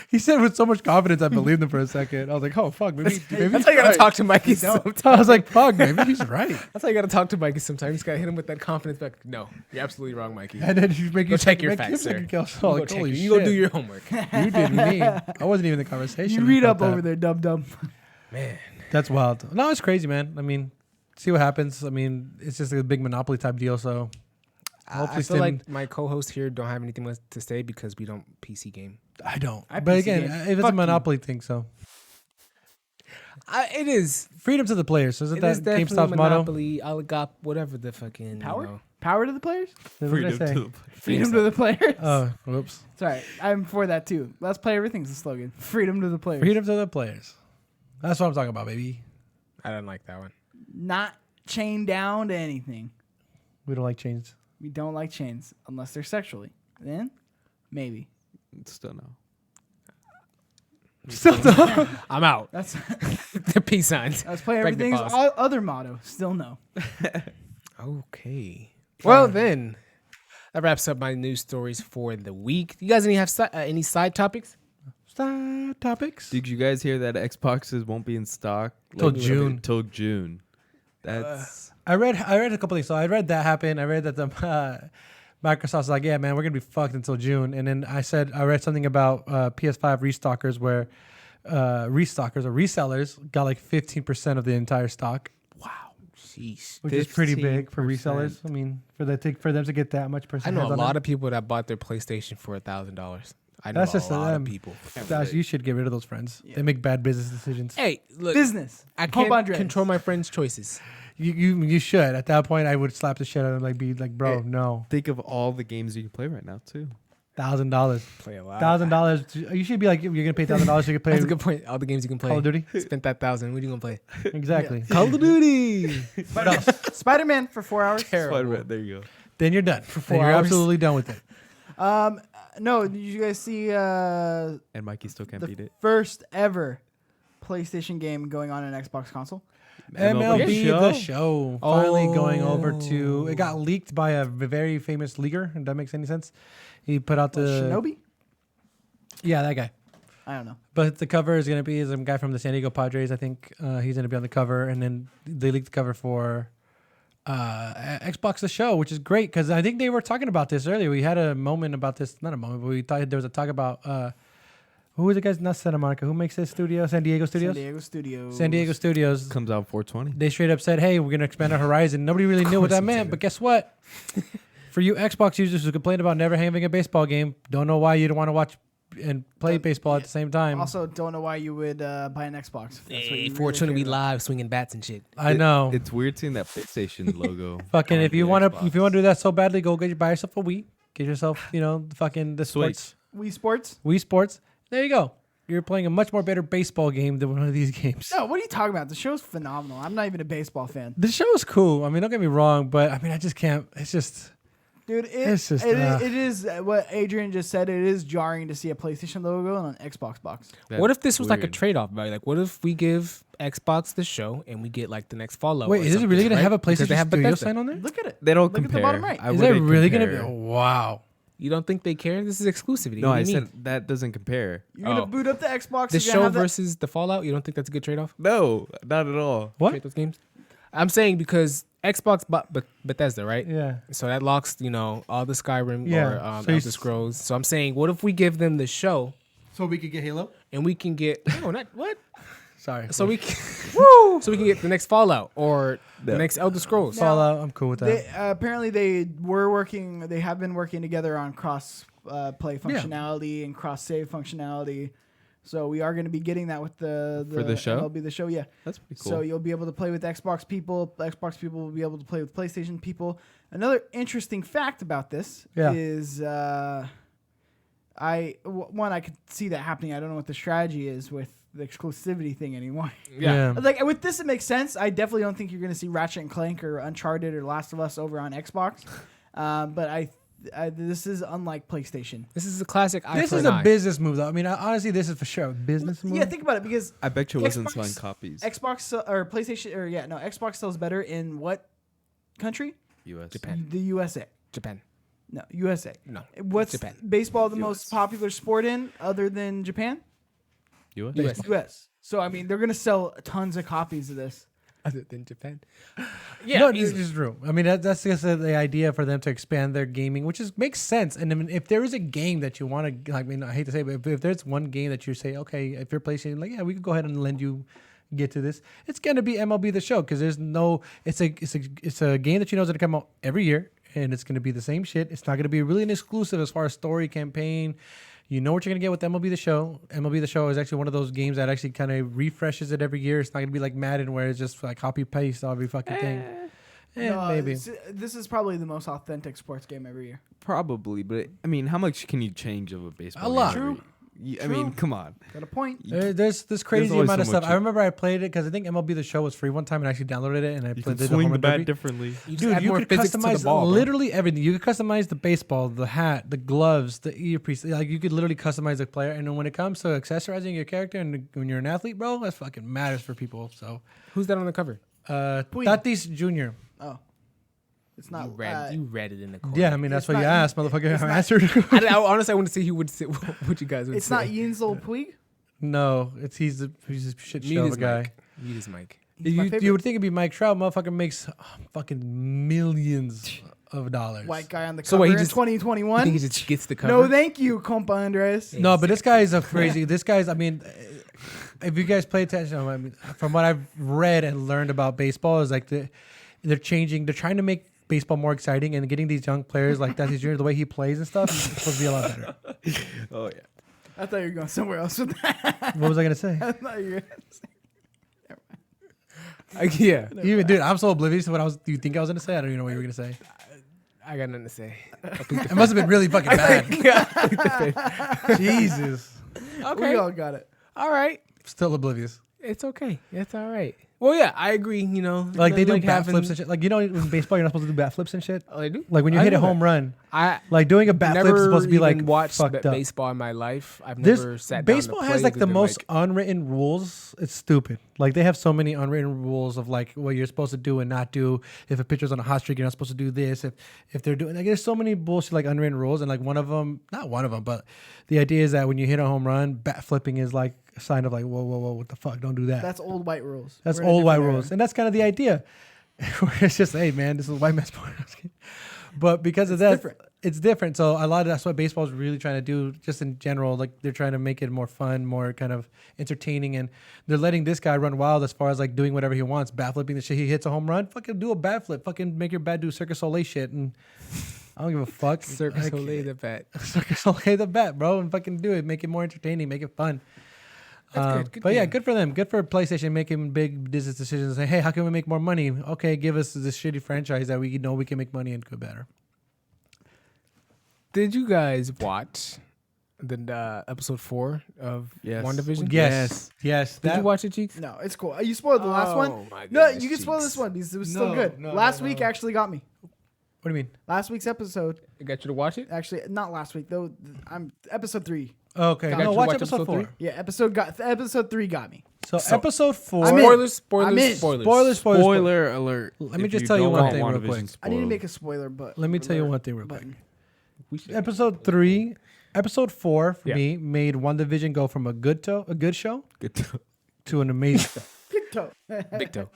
He said with so much confidence, I believed him for a second. I was like, oh, fuck. Maybe That's how you gotta talk to Mikey I sometimes. was like, fuck, maybe he's right. That's how you gotta talk to Mikey sometimes. You just gotta hit him with that confidence back. No, you're absolutely wrong, Mikey. And then you make Go you check your make facts, you sir. second guess. You go Like, check holy your- shit. you go do your homework. You did me. I wasn't even in the conversation. You read about up that. over there, dum dum. Man, That's wild. No, it's crazy, man. I mean, see what happens. I mean, it's just a big monopoly type deal. So I hopefully, feel like my co-hosts here don't have anything much to say because we don't PC game. I don't. I But PC again, game. if it's Fuck a you. monopoly thing, so It is. freedom to the players. Isn't It that is definitely GameStop's motto? monopoly, oligop, whatever the fucking Power? You know. Power to the players. What did I say? Freedom to the players. Oh, whoops. Sorry, I'm for that too. Let's play everything's the slogan. Freedom to the players. Freedom to the players. That's what I'm talking about, baby. I don't like that one. Not chained down to anything. We don't like chains. We don't like chains unless they're sexually. Then maybe. Still no. I'm out. That's The peace signs. let's play Pregnant everything's pause. other motto. Still no. Okay. Well, then that wraps up my news stories for the week. You guys any side topics? Side topics. Did you guys hear that Xboxes won't be in stock Till June. Till June. That's I read a couple things. So I read that happen. I read that the Microsoft's like, yeah, man, we're gonna be fucked until June. And then I read something about PS5 restockers where restockers or resellers got like 15% of the entire stock, Wow. Sheesh. which is pretty big for 15%. resellers. I mean, for them to get that much I percentage. know a lot of people that bought their PlayStation for $1,000. I know That's a just lot them. of people. Gosh, you should get rid of those friends. Yeah. They make bad business decisions. Hey, look, Business. I Hope can't Andres. control my friends' choices. You should. At that point, I would slap the shit out of them. Like, be like, bro, Hey. no, think of all the games you can play right now too. $1,000. Play a lot. $1,000. You should be like, you're gonna pay $1,000. You can play That's a good point. All the games you can play. Call of Duty. Spent that $1,000. What are you gonna play? Exactly. Call of Duty. What else? Spider-Man for 4 hours. Terrible. Spider-Man, there you go. Then you're done. For Then 4 you're hours? absolutely done with it. No, did you guys see And Mikey still can't the beat it. first ever PlayStation game going on an Xbox console? MLB Show? The Show finally going over Oh. to. It got leaked by a very famous leaguer. If that makes any sense. He put out What, the Shinobi? Yeah, that guy. I don't know. But the cover is gonna be some guy from the San Diego Padres. I think he's gonna be on the cover, and then they leaked the cover for Xbox The Show, which is great because I think they were talking about this earlier. We had a moment about this, not a moment, but we thought there was a talk about who was the guys? Not Santa Monica. Who makes this studio? San Diego Studios. San Diego Studios. San Diego Studios. Comes out 420. They straight up said, "Hey, we're gonna expand our horizon." Nobody really knew what that course he meant, said but it. guess what? For you Xbox users who complain about never having a baseball game, don't know why you don't want to watch and play baseball at the same time. Also, don't know why you would buy an Xbox. That's what Hey, you 420 really we care about. live swinging bats and shit. I know. It's weird seeing that PlayStation logo. Fucking, on if you the want to, Xbox. if you want to do that so badly, go buy yourself a Wii. Get yourself, the sports, Wii Sports? Wii Sports. There you go. You're playing a much more better baseball game than one of these games. No, what are you talking about? The show's phenomenal. I'm not even a baseball fan. The show is cool. I mean, don't get me wrong, but I mean, I just can't. It's just. Dude, It's just, it is what Adrian just said. It is jarring to see a PlayStation logo on an Xbox box. What if this was like a weird. trade-off, right? Like, what if we give Xbox The Show and we get like the next Fallout? Wait, or is it something, really gonna right? have a Because PlayStation they have Studio Bethesda. sign on there? Look at it. They don't Look compare. at the bottom right. I Is would that they really gonna be? compare. Oh, wow. You don't think they care? This is exclusivity. No, What do I you said mean? that doesn't compare. You're gonna Oh. boot up the Xbox. The you're gonna show have that- versus the Fallout. You don't think that's a good trade-off? No, not at all. What? Trade those games. I'm saying because Xbox bought Bethesda, right? Yeah. So that locks, all the Skyrim Yeah. or So Elder Scrolls. So I'm saying, what if we give them the show So we could get Halo? and we can get not what? Sorry. So we can, so we can get the next Fallout or the next Elder Scrolls. Fallout, I'm cool with that. They, apparently, they have been working together on cross play functionality and cross save functionality. So we are going to be getting that with the For the show? MLB the show, yeah. That's pretty cool. So you'll be able to play with Xbox people. Xbox people will be able to play with PlayStation people. Another interesting fact about this is I could see that happening. I don't know what the strategy is with the exclusivity thing anymore. Yeah. Like with this, it makes sense. I definitely don't think you're going to see Ratchet and Clank or Uncharted or Last of Us over on Xbox. But this is unlike PlayStation. This is a classic eye This for is an a eye. business move, though. I mean, honestly, this is for sure a business move. Yeah, think about it because I bet you it wasn't Xbox- selling copies. Xbox or PlayStation or no, Xbox sells better in what country? US. Japan. The USA. Japan. No, USA. No. What's Japan. baseball the most popular sport in other than Japan? US. US. US. So I mean, they're gonna sell tons of copies of this. Other than Japan. No, this is true. I mean, that's just the idea for them to expand their gaming, which makes sense. And I mean, if there is a game that you want to, I mean, I hate to say, but if there's one game that you say, okay, if you're PlayStation, like, yeah, we could go ahead and lend you get to this. It's gonna be MLB The Show because there's no. It's a game that you know is gonna come out every year, and it's gonna be the same shit. It's not gonna be really an exclusive as far as story campaign. You know what you're going to get with MLB The Show. MLB The Show is actually one of those games that actually kind of refreshes it every year. It's not going to be like Madden where it's just like copy-paste every fucking thing. No, Maybe. this is probably the most authentic sports game every year. Probably, but I mean, how much can you change of a baseball? A lot. game every- I mean, come on. Got a point. There's this crazy always amount of so stuff. much- I remember I played it because I think MLB The Show was free one time and I actually downloaded it and I You played can the swing home the run bat derby. differently. You Dude, add you more could physics to the customize ball, bro. literally everything. You could customize the baseball, the hat, the gloves, the earpiece. Like you could literally customize the player. And then when it comes to accessorizing your character and when you're an athlete, bro, that fucking matters for people. So, Who's that on the cover? Tatis Jr. Oh, it's not. You read it in the corner. Yeah, I mean that's It's what you not- asked, motherfucker. it's I not- answered. Honestly, I want to see who would say what you guys would It's say. not Yinzel Puig. No, he's a shit Mute show of his a guy. mic. Mute his mic. He's my favorite. You would think it'd be Mike Trout. Motherfucker makes fucking millions of dollars. White guy on the So cover wait, he in just- I think he 2021. just gets the cover. No, thank you, compa Andres. No, but this guy is a crazy. This guy's. I mean, if you guys pay attention, I mean, from what I've read and learned about baseball, is like they're changing. They're trying to make baseball more exciting and getting these young players like Tatis Jr. the way he plays and stuff is supposed to be a lot better. Oh yeah. I thought you were going somewhere else with that. What was I gonna say? I thought you were. Yeah, Dude, I'm so oblivious to what you think I was gonna say. I don't even know what you were gonna say. I got nothing to say. It must have been really fucking bad. Jesus, Okay, We all got it. all right. still oblivious. It's okay. It's all right. Well, yeah, I agree. Like they do bat having- flips and shit. Like in baseball, you're not supposed to do bat flips and shit. Oh, they do. Like when you I hit a know home that. run, I like doing a bat flip never is supposed to be like even watched fucked up. baseball in my life. I've This never sat down. baseball to has play like the other than, most unwritten rules. It's stupid. Like they have so many unwritten rules of like what you're supposed to do and not do. If a pitcher's on a hot streak, you're not supposed to do this. If they're doing like there's so many bullshit like unwritten rules and like one of them, not one of them, but the idea is that when you hit a home run, bat flipping is like a sign of like whoa, what the fuck, don't do that. That's old white rules. That's We're in a old white different era. rules, and that's kind of the idea. Where it's just, hey man, this is white man's sport. But because of that, different. it's different. So a lot of that's what baseball is really trying to do, just in general. Like they're trying to make it more fun, more kind of entertaining, and they're letting this guy run wild as far as like doing whatever he wants, bat flipping the shit. He hits a home run, fucking do a bat flip, fucking make your bat do Circus Soleil shit, and I don't give a fuck. Circus Like, Soleil the bat. Circus Soleil the bat, bro, and fucking do it. Make it more entertaining, make it fun. That's good But yeah, game. good for them. Good for PlayStation making big business decisions. Say, hey, how can we make more money? Okay, give us this shitty franchise that we know we can make money and go better. Did you guys watch the episode 4 of Yes. WandaVision? Yes. Did you watch it, Cheeks? No, it's cool. You spoiled the last Oh, one. my No, goodness, you can spoil Cheeks. this one because it was still No, good. no, Last no, week no. actually got me. What do you mean? Last week's episode I got you to watch it? actually not last week though. I'm episode 3. Okay, Got no, you. watch Watch episode episode 4. three? Yeah, episode 3 got me. So, So, episode 4. I'm in. Spoilers, I'm in. spoilers. Spoilers. Spoiler alert. Let me If just tell you don't one want thing real WandaVision quick. I need to spoiled. make a spoiler, but Let me tell you one thing real quick. button. We should- Episode 3, episode 4 for Yeah. me made WandaVision go from a good show Good to- to an amazing Big toe. Big toe.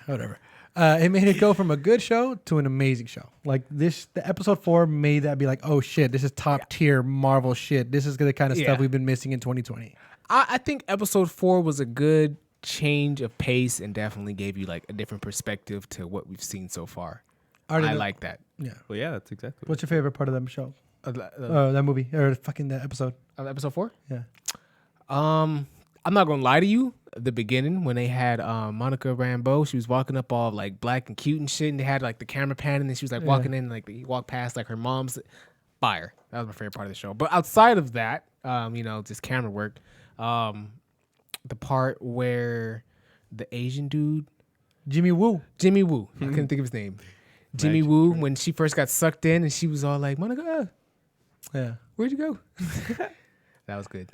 whatever. It made it go from a good show to an amazing show. Like the episode 4 made that be like, oh shit, this is top tier Marvel shit. This is the kind of stuff we've been missing in 2020. I think episode 4 was a good change of pace and definitely gave you like a different perspective to what we've seen so far. I like that. Yeah. Well, yeah, that's exactly. What's your favorite part of that show? That movie or fucking that episode? Episode 4? Yeah. I'm not gonna lie to you. The beginning when they had Monica Rambeau, she was walking up all like black and cute and shit, and they had like the camera panning, and she was like walking in, like he walked past like her mom's fire. That was my favorite part of the show. But outside of that, just camera work. The part where the Asian dude, Jimmy Woo, I couldn't think of his name. Jimmy Woo, when she first got sucked in, and she was all like, Monica, where'd you go? That was good.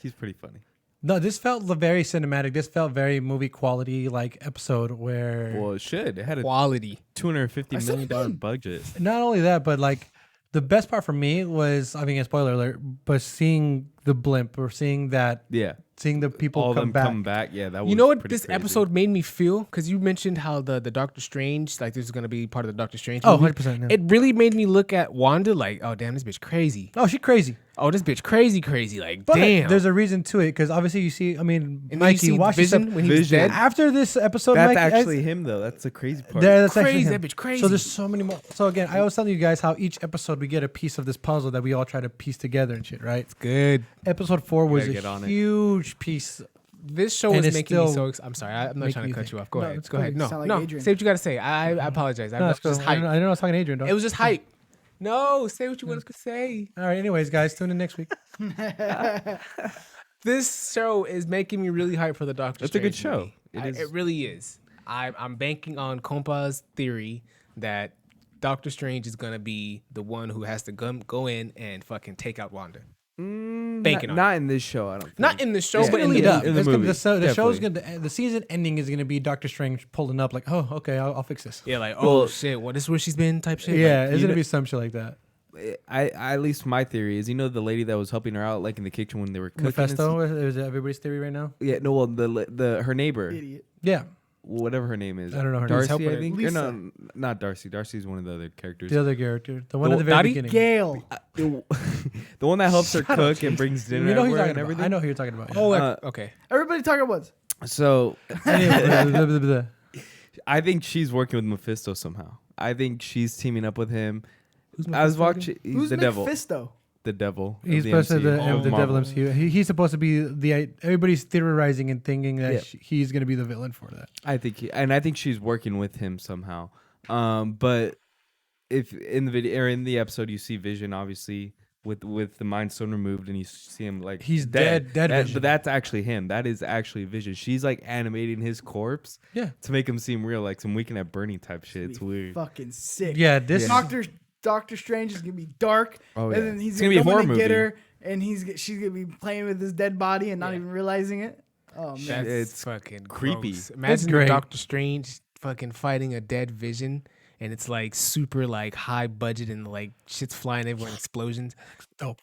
He's pretty funny. No, this felt very cinematic. This felt very movie quality like episode where. Well, it should. It had a quality $250 million budget. Not only that, but like the best part for me was, I mean, a spoiler alert, but seeing the blimp or seeing that. Yeah. Seeing the people All come them back. come back. Yeah, that was. You know what pretty this crazy. episode made me feel? Because you mentioned how the Doctor Strange, like this is going to be part of the Doctor Strange Oh, movie. 100%. Yeah. It really made me look at Wanda like, oh, damn, this bitch crazy. Oh, she's crazy. Oh, this bitch crazy. Like, But damn. there's a reason to it because obviously you see, I mean, and then you Mikey, see watch Vision yourself. when he was Vision. dead. After this episode, That's Mikey, actually him, though. That's the crazy part. that's actually Crazy, him. that bitch crazy. So there's so many more. So again, I was telling you guys how each episode we get a piece of this puzzle that we all try to piece together and shit, right? Good. Episode 4 was gotta get a on it. huge piece. This show And is it's making me still so I'm sorry. I'm not making trying to you cut think. you off. Go No, ahead. it's Go cool. ahead. You No, sound like no. Adrian. Say what you got to say. I apologize. No, That's just I hype. didn't know I was talking to Adrian, though. It was just hype. No, say what you want to say. All right, anyways, guys, tune in next week. This show is making me really hype for the Doctor It's a good Strange show. movie. It really is. I'm banking on Kompa's theory that Doctor Strange is going to be the one who has to go in and fucking take out Wanda. Banking on Not in this show, I don't think. Not in the show, It's but gonna in the lead up. movie. in the It's gonna- movie, the show's definitely. gonna. The season ending is gonna be Doctor Strange pulling up like, oh, okay, I'll fix this. Yeah, like, Well- oh shit, what is where she's been type shit. Yeah, Like, it's you gonna know- be some shit like that. I at least my theory is, the lady that was helping her out, like in the kitchen when they were cooking. and Mephisto is everybody's theory right now. Yeah, no, well, the her neighbor, Idiot. Yeah, whatever her name is. I don't know her name. Darcy, helping I her. think. Or Lisa. no, not Darcy. Darcy's one of the other characters. the other character, the one The at the very Dottie? beginning. Gale. The one that helps her cook and brings dinner You know who you're everywhere talking and about. everything. I know who you're talking about. Oh, Uh, okay. Everybody talk at once. So Anyway, I think she's working with Mephisto somehow. I think she's teaming up with him. Who's I was Mephisto watching. He's Who's the devil. Mephisto? The devil. of he's the supposed to be MCU, the devil Marvel. MCU. He's supposed to be the. Everybody's theorizing and thinking that Yeah. he's gonna be the villain for that. I think she's working with him somehow. But if in the video or in the episode you see Vision, obviously with the Mind Stone removed, and you see him like He's dead Vision. But that's actually him. That is actually Vision. She's like animating his corpse, Yeah. to make him seem real, like some Weekend at Bernie type shit. It's weird. Fucking sick. Yeah, this. Doctor Strange is gonna be dark, Oh, and yeah. then he's It's gonna, gonna be a come horror in and get movie. her, and she's gonna be playing with his dead body and not even realizing it. Oh man, That's It's fucking creepy. gross. Imagine great. Doctor Strange fucking fighting a dead Vision, and it's like super like high budget and like shit's flying everywhere, and explosions. Dope.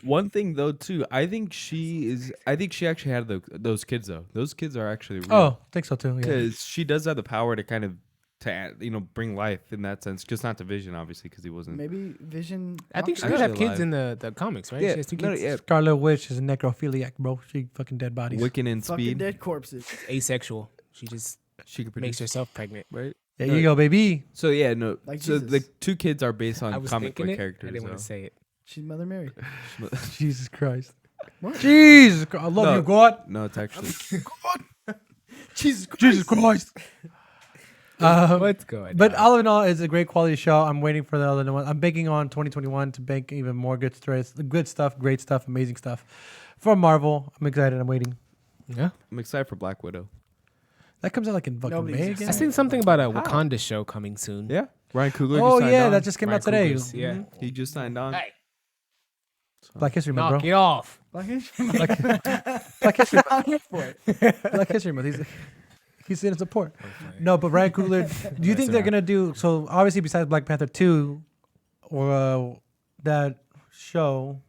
One thing though too, I think she actually had those kids though. Those kids are actually real. Oh, I think so too. Yeah. Because she does have the power to kind of bring life in that sense, just not to Vision obviously, because he wasn't. maybe Vision. I think she Doctor- could have Actually kids in the comics, right? Yeah, She has two no, kids. yeah. Scarlet Witch is a necrophiliac, bro. She fucking dead bodies. Wiccan and fucking Speed. dead corpses. Asexual. She just She could makes produce, herself pregnant. right? There you go, baby. So yeah, no. Like so Jesus. the two kids are based I on was comic thinking book it. characters. I didn't want though. to say it. She's Mother Mary. Jesus Christ. What? Jesus Christ. I love No. you, God. No, it's actually. Jesus Christ. Jesus Christ. What's going But on? all in all, it's a great quality show. I'm waiting for the other one. I'm banking on 2021 to bank even more good stuff, great stuff, amazing stuff from Marvel. I'm excited. I'm waiting. Yeah. I'm excited for Black Widow. That comes out like in fucking Nobody's May excited. again. I seen something about a Wakanda show coming soon. Yeah, Ryan Coogler. Oh just signed yeah, on. that just came Ryan out today. Coogler's, yeah. Mhm. He just signed on. Hey, Black History Month, knock bro. it off. Black History Black History I'm here for it. Black History Month. He's in support. No, but Ryan Coogler. Do you think they're gonna do so? Obviously, besides Black Panther 2, or that show,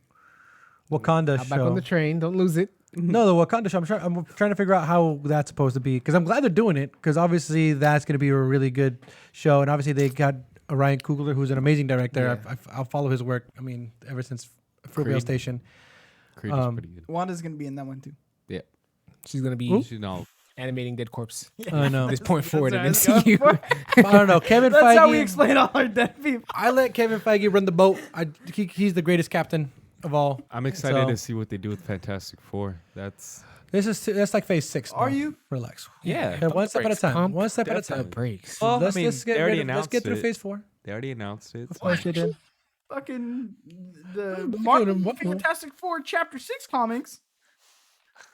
Wakanda Hop back on show. the train. Don't lose it. No, the Wakanda show. I'm trying to figure out how that's supposed to be because I'm glad they're doing it because obviously that's going to be a really good show and obviously they got Ryan Coogler who's an amazing director. Yeah. I'll follow his work. I mean, ever since Fruitvale Creed. Station. Creed is pretty good. Wanda's gonna be in that one too. Yeah. She's gonna be She's not. animating Dead Corpse. I know. At this point forward in That's what I was going MCU. I don't know. Kevin That's Feige. how we explain all our dead people. I let Kevin Feige run the boat. He's the greatest captain of all. I'm excited So- to see what they do with Fantastic Four. That's That's like phase 6. Are now. you? Relax. yeah. One step at a time. One step at a time. breaks. Well, let's I mean, let's get they already let's get announced through it. phase 4. They already announced it. Of course they did. Fucking the Look at Marvel him, what- Fantastic Four Chapter 6 comics.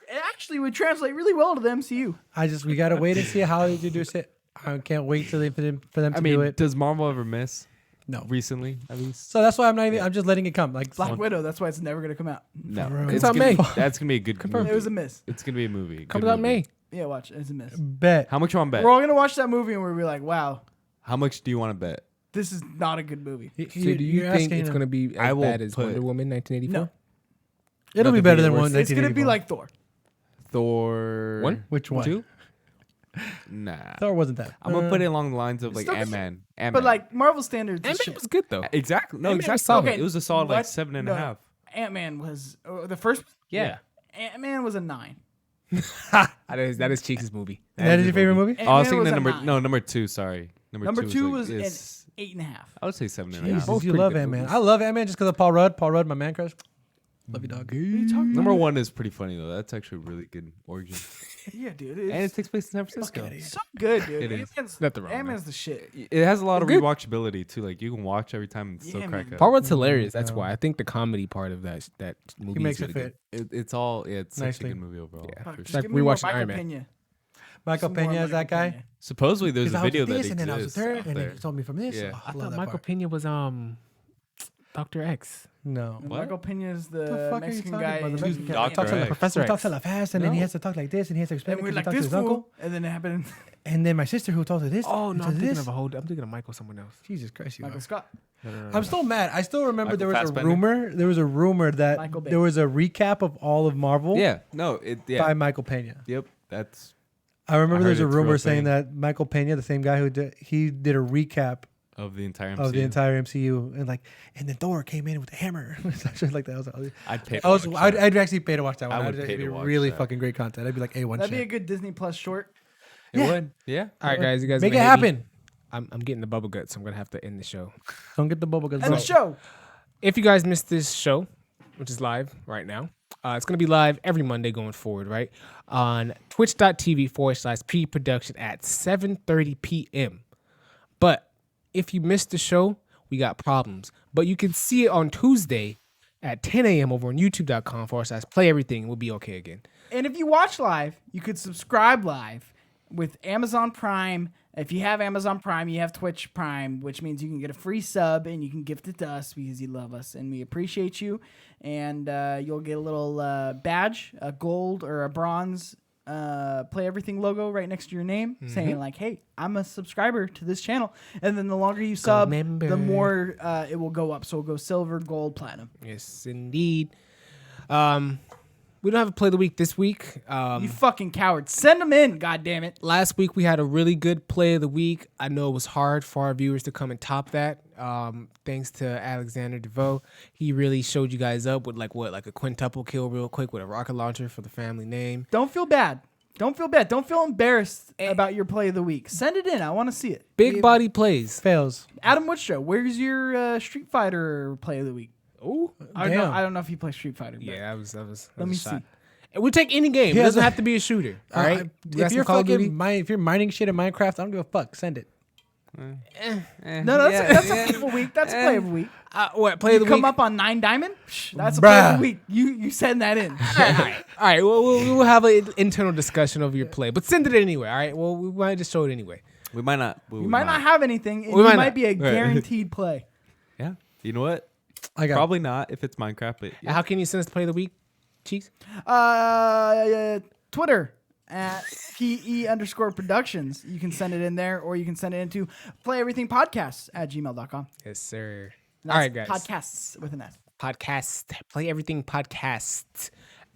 It actually would translate really well to the MCU. We gotta wait and see how they introduce it. I can't wait for them to I do mean, it. does Marvel ever miss? No. Recently, at least. So that's why I'm just letting it come. Like Black Widow, that's why it's never going to come out. No, It's out gonna May. That's gonna be a good movie. It was a miss. It's gonna be a movie. Comes Good out movie. May. Yeah, watch. It's a miss. bet. How much you want to bet? We're all going to watch that movie and we'll be like, wow, How much do you want to bet? this is not a good movie. So do you You're think asking it's him. gonna be I as will bad as put- Wonder Woman 1984? No. It'll be Nothing better to than get one. worse. It's going to be 1984. like Thor. Thor. One? Which one? 2? Nah. Thor wasn't that. I'm gonna put it along the lines of like Still good. Ant-Man. But like Marvel standards, is Ant-Man shit. was good though. Exactly. No, Ant-Man exactly. was solid. It was a solid like What? 7.5. No. Ant-Man was the first. Yeah. Ant-Man was a 9. That is Cheeks' movie. That is your favorite movie? Oh, I was Ant-Man thinking was the a number. 9. No, number 2. Sorry. Number 2 was like, an is- 8.5. I would say 7.5. Jesus, both you pretty love good Ant-Man. movies. I love Ant-Man just because of Paul Rudd, my man crush. Love you, dog. Number 1 is pretty funny though. That's actually a really good origin, Yeah, dude. and it It's takes place in San Francisco. so good, dude. It is. Ant-Man's, Nothing wrong with Ant-Man's the shit. It has a lot of Good. rewatchability too. Like you can watch every time and still Yeah, crack man. up. Paul Rudd's hilarious. That's why I think the comedy part of that movie He makes is it really fit. It's all. Yeah, it's such a Nicely. good movie overall. Yeah. Fuck, for just sure. like give me more rewatching Michael Iron Man. Pena. Michael Some more Pena is that Michael guy? Pena. Supposedly there's a I was video with that this, and then I was with exists her, out and then there. he told me from this. Yeah. Oh, I love thought that Michael part. Pena was Dr. X. No. What? Michael Pena is The the fuck are you Mexican talking guy. about? The in- Mexican guy. Dr. He talks like X. Professor he talks X. hella fast, and then he No. has to talk like this, and he has to explain And it we're 'cause he like talks to this his uncle. fool, and then it happened. And then my sister who talks to this. Oh and no, to I'm thinking this. I'm thinking of Michael someone else. Jesus Christ, you Michael are. Scott. I'm still mad. I still remember Michael there was Fassbender? a rumor. There was a rumor that Michael Bay. there was a recap of all of Marvel Yeah. No. by Michael Pena. Yep. That's. I remember I there's heard a it's a rumor real saying thing. that Michael Pena, the same guy who did a recap Of the entire MCU. of the entire MCU, and then Thor came in with a hammer, shit like that. I'd pay. I'd actually pay to watch that one. I would That'd pay be to watch really that. fucking great content. I'd be like A1 That'd be a shit. good Disney Plus short. It Yeah. would. Yeah. All right, guys, you guys Make it gonna hate me. happen. I'm getting the bubble gut, so I'm gonna have to end the show. Don't get the bubble guts. And the show. If you guys missed this show, which is live right now, it's going to be live every Monday going forward, right? On twitch.tv/pre-production at 7:30 p.m. But if you missed the show, we got problems. But you can see it on Tuesday at 10 a.m. over on youtube.com/play everything. And we'll be okay again. And if you watch live, you could subscribe live with Amazon Prime. If you have Amazon Prime, you have Twitch Prime, which means you can get a free sub and you can gift it to us because you love us and we appreciate you. And you'll get a little badge, a gold or a bronze Play Everything logo right next to your name saying like, hey, I'm a subscriber to this channel. And then the longer you sub, member. the more it will go up. So it'll go silver, gold, platinum. Yes, indeed. We don't have a play of the week this week. You fucking cowards. Send them in, goddammit. Last week we had a really good play of the week. I know it was hard for our viewers to come and top that. Thanks to Alexander DeVoe. He really showed you guys up with like a quintuple kill real quick with a rocket launcher for the family name. Don't feel bad. Don't feel bad. Don't feel embarrassed about your play of the week. Send it in. I want to see it. Big body plays. fails. Adam Woodshow, where's your Street Fighter play of the week? Ooh. I Damn. don't know if he plays Street Fighter. But Yeah, that was Let me a shot. see. And we'll take any game. He It has doesn't a- have to be a shooter. All right. We got If some you're Call of Duty. if you're mining shit in Minecraft, I don't give a fuck. Send it. No, that's a play of a week. That's a play of a week. What play of You the come week? up on 9 diamond? Psh, that's a play of Bruh. the week. You send that in. All right. Well, we'll have an internal discussion over your play, but send it anyway. All right. Well, we might just show it anyway. We might not. You might not have anything. And We you might might not. be a guaranteed play. Yeah. You know what? I got Probably not if it's Minecraft, but yeah. How can you send us the play of the week, Cheeks? Twitter at PE_productions. You can send it in there, or you can send it into playeverythingpodcasts@gmail.com. Yes, sir. That's All right, guys. Podcasts with an S. Podcast. Play everything podcast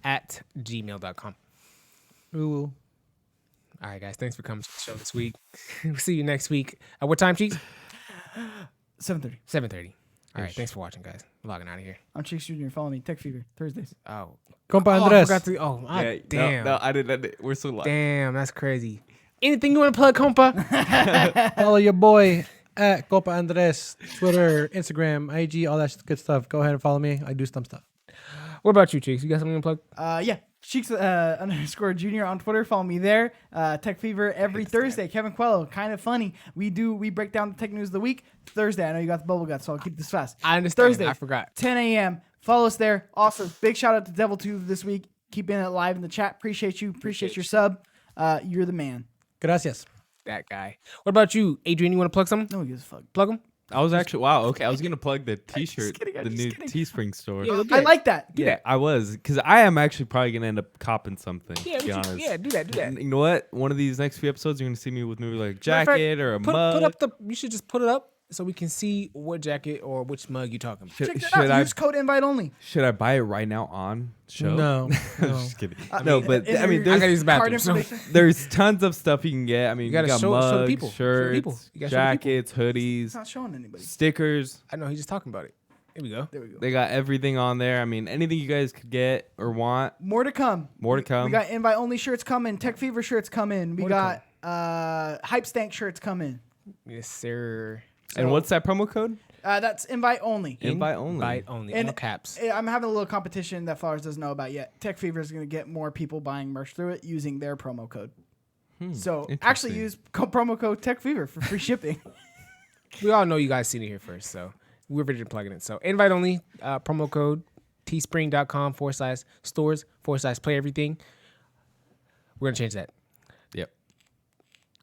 at gmail.com. Ooh. All right, guys. Thanks for coming to the show this week. We'll see you next week. At what time, Cheeks? 7:30. 7:30. All right. Thanks for watching, guys. I'm logging out of here. I'm Cheeks Jr. Follow me. Tech Fever Thursdays. Oh. Compa I Andres. forgot to. Oh, damn. No, I didn't. We're so live. Damn, that's crazy. Anything you want to plug, compa? Follow your boy at Copa Andres, Twitter, Instagram, IG, all that good stuff. Go ahead and follow me. I do some stuff. What about you, Cheeks? You got something to plug? Yeah. Cheeks underscore Junior on Twitter. Follow me there. Tech Fever every Thursday. Kevin Quello, kind of funny. We break down the tech news of the week. Thursday. I know you got the bubble gut, so I'll keep this fast. I understand. Thursday. I forgot. 10 a.m. Follow us there. Also, big shout out to Devil 2 this week. Keeping it live in the chat. Appreciate you. Appreciate your sub. You're the man. Gracias. That guy. What about you, Adrian? You want to plug something? No one gives a fuck. Plug him? I was actually okay. I was gonna plug the T-shirt, kidding, I'm the just new kidding. Teespring store. Yeah, I like that. Yeah, I was because I am actually probably gonna end up copping something. Yeah, to be honest. do that. And you know what? One of these next few episodes, you're gonna see me with maybe like a Matter of fact, jacket or a mug. Put up the. You should just put it up so we can see what jacket or which mug you're talking about. Check that out. Use code invite only. Should I buy it right now on show? No. Just kidding. No, but I mean, I gotta there's, use the Card bathroom. So information. there's tons of stuff you can get. I mean, you gotta got show mugs, the people. Show the shirts, people. You gotta show the people. jackets, hoodies, It's not showing anybody. stickers. I know he's just talking about it. Here we go. There we go. They got everything on there. I mean, anything you guys could get or want. More to come. More to come. We got invite only shirts coming. Tech Fever shirts coming. We More to got hype stank shirts coming. Yes, sir. And what's that promo code? That's invite only. Invite only. Invite only. And- All caps. I'm having a little competition that Flowers doesn't know about yet. Tech Fever is going to get more people buying merch through it using their promo code. So actually interesting. use promo code Tech Fever for free shipping. We all know you guys seen it here first, so we're ready to plug it in. So invite only, promo code teespring.com/stores/play everything. We're gonna change that. Yep.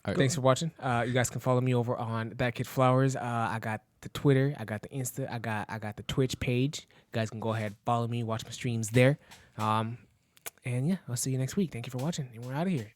All right. Thanks for watching. You guys can follow me over on That Kid Flowers. I got the Twitter, I got the Insta, I got the Twitch page. You guys can go ahead, follow me, watch my streams there. And yeah, I'll see you next week. Thank you for watching, and we're out of here.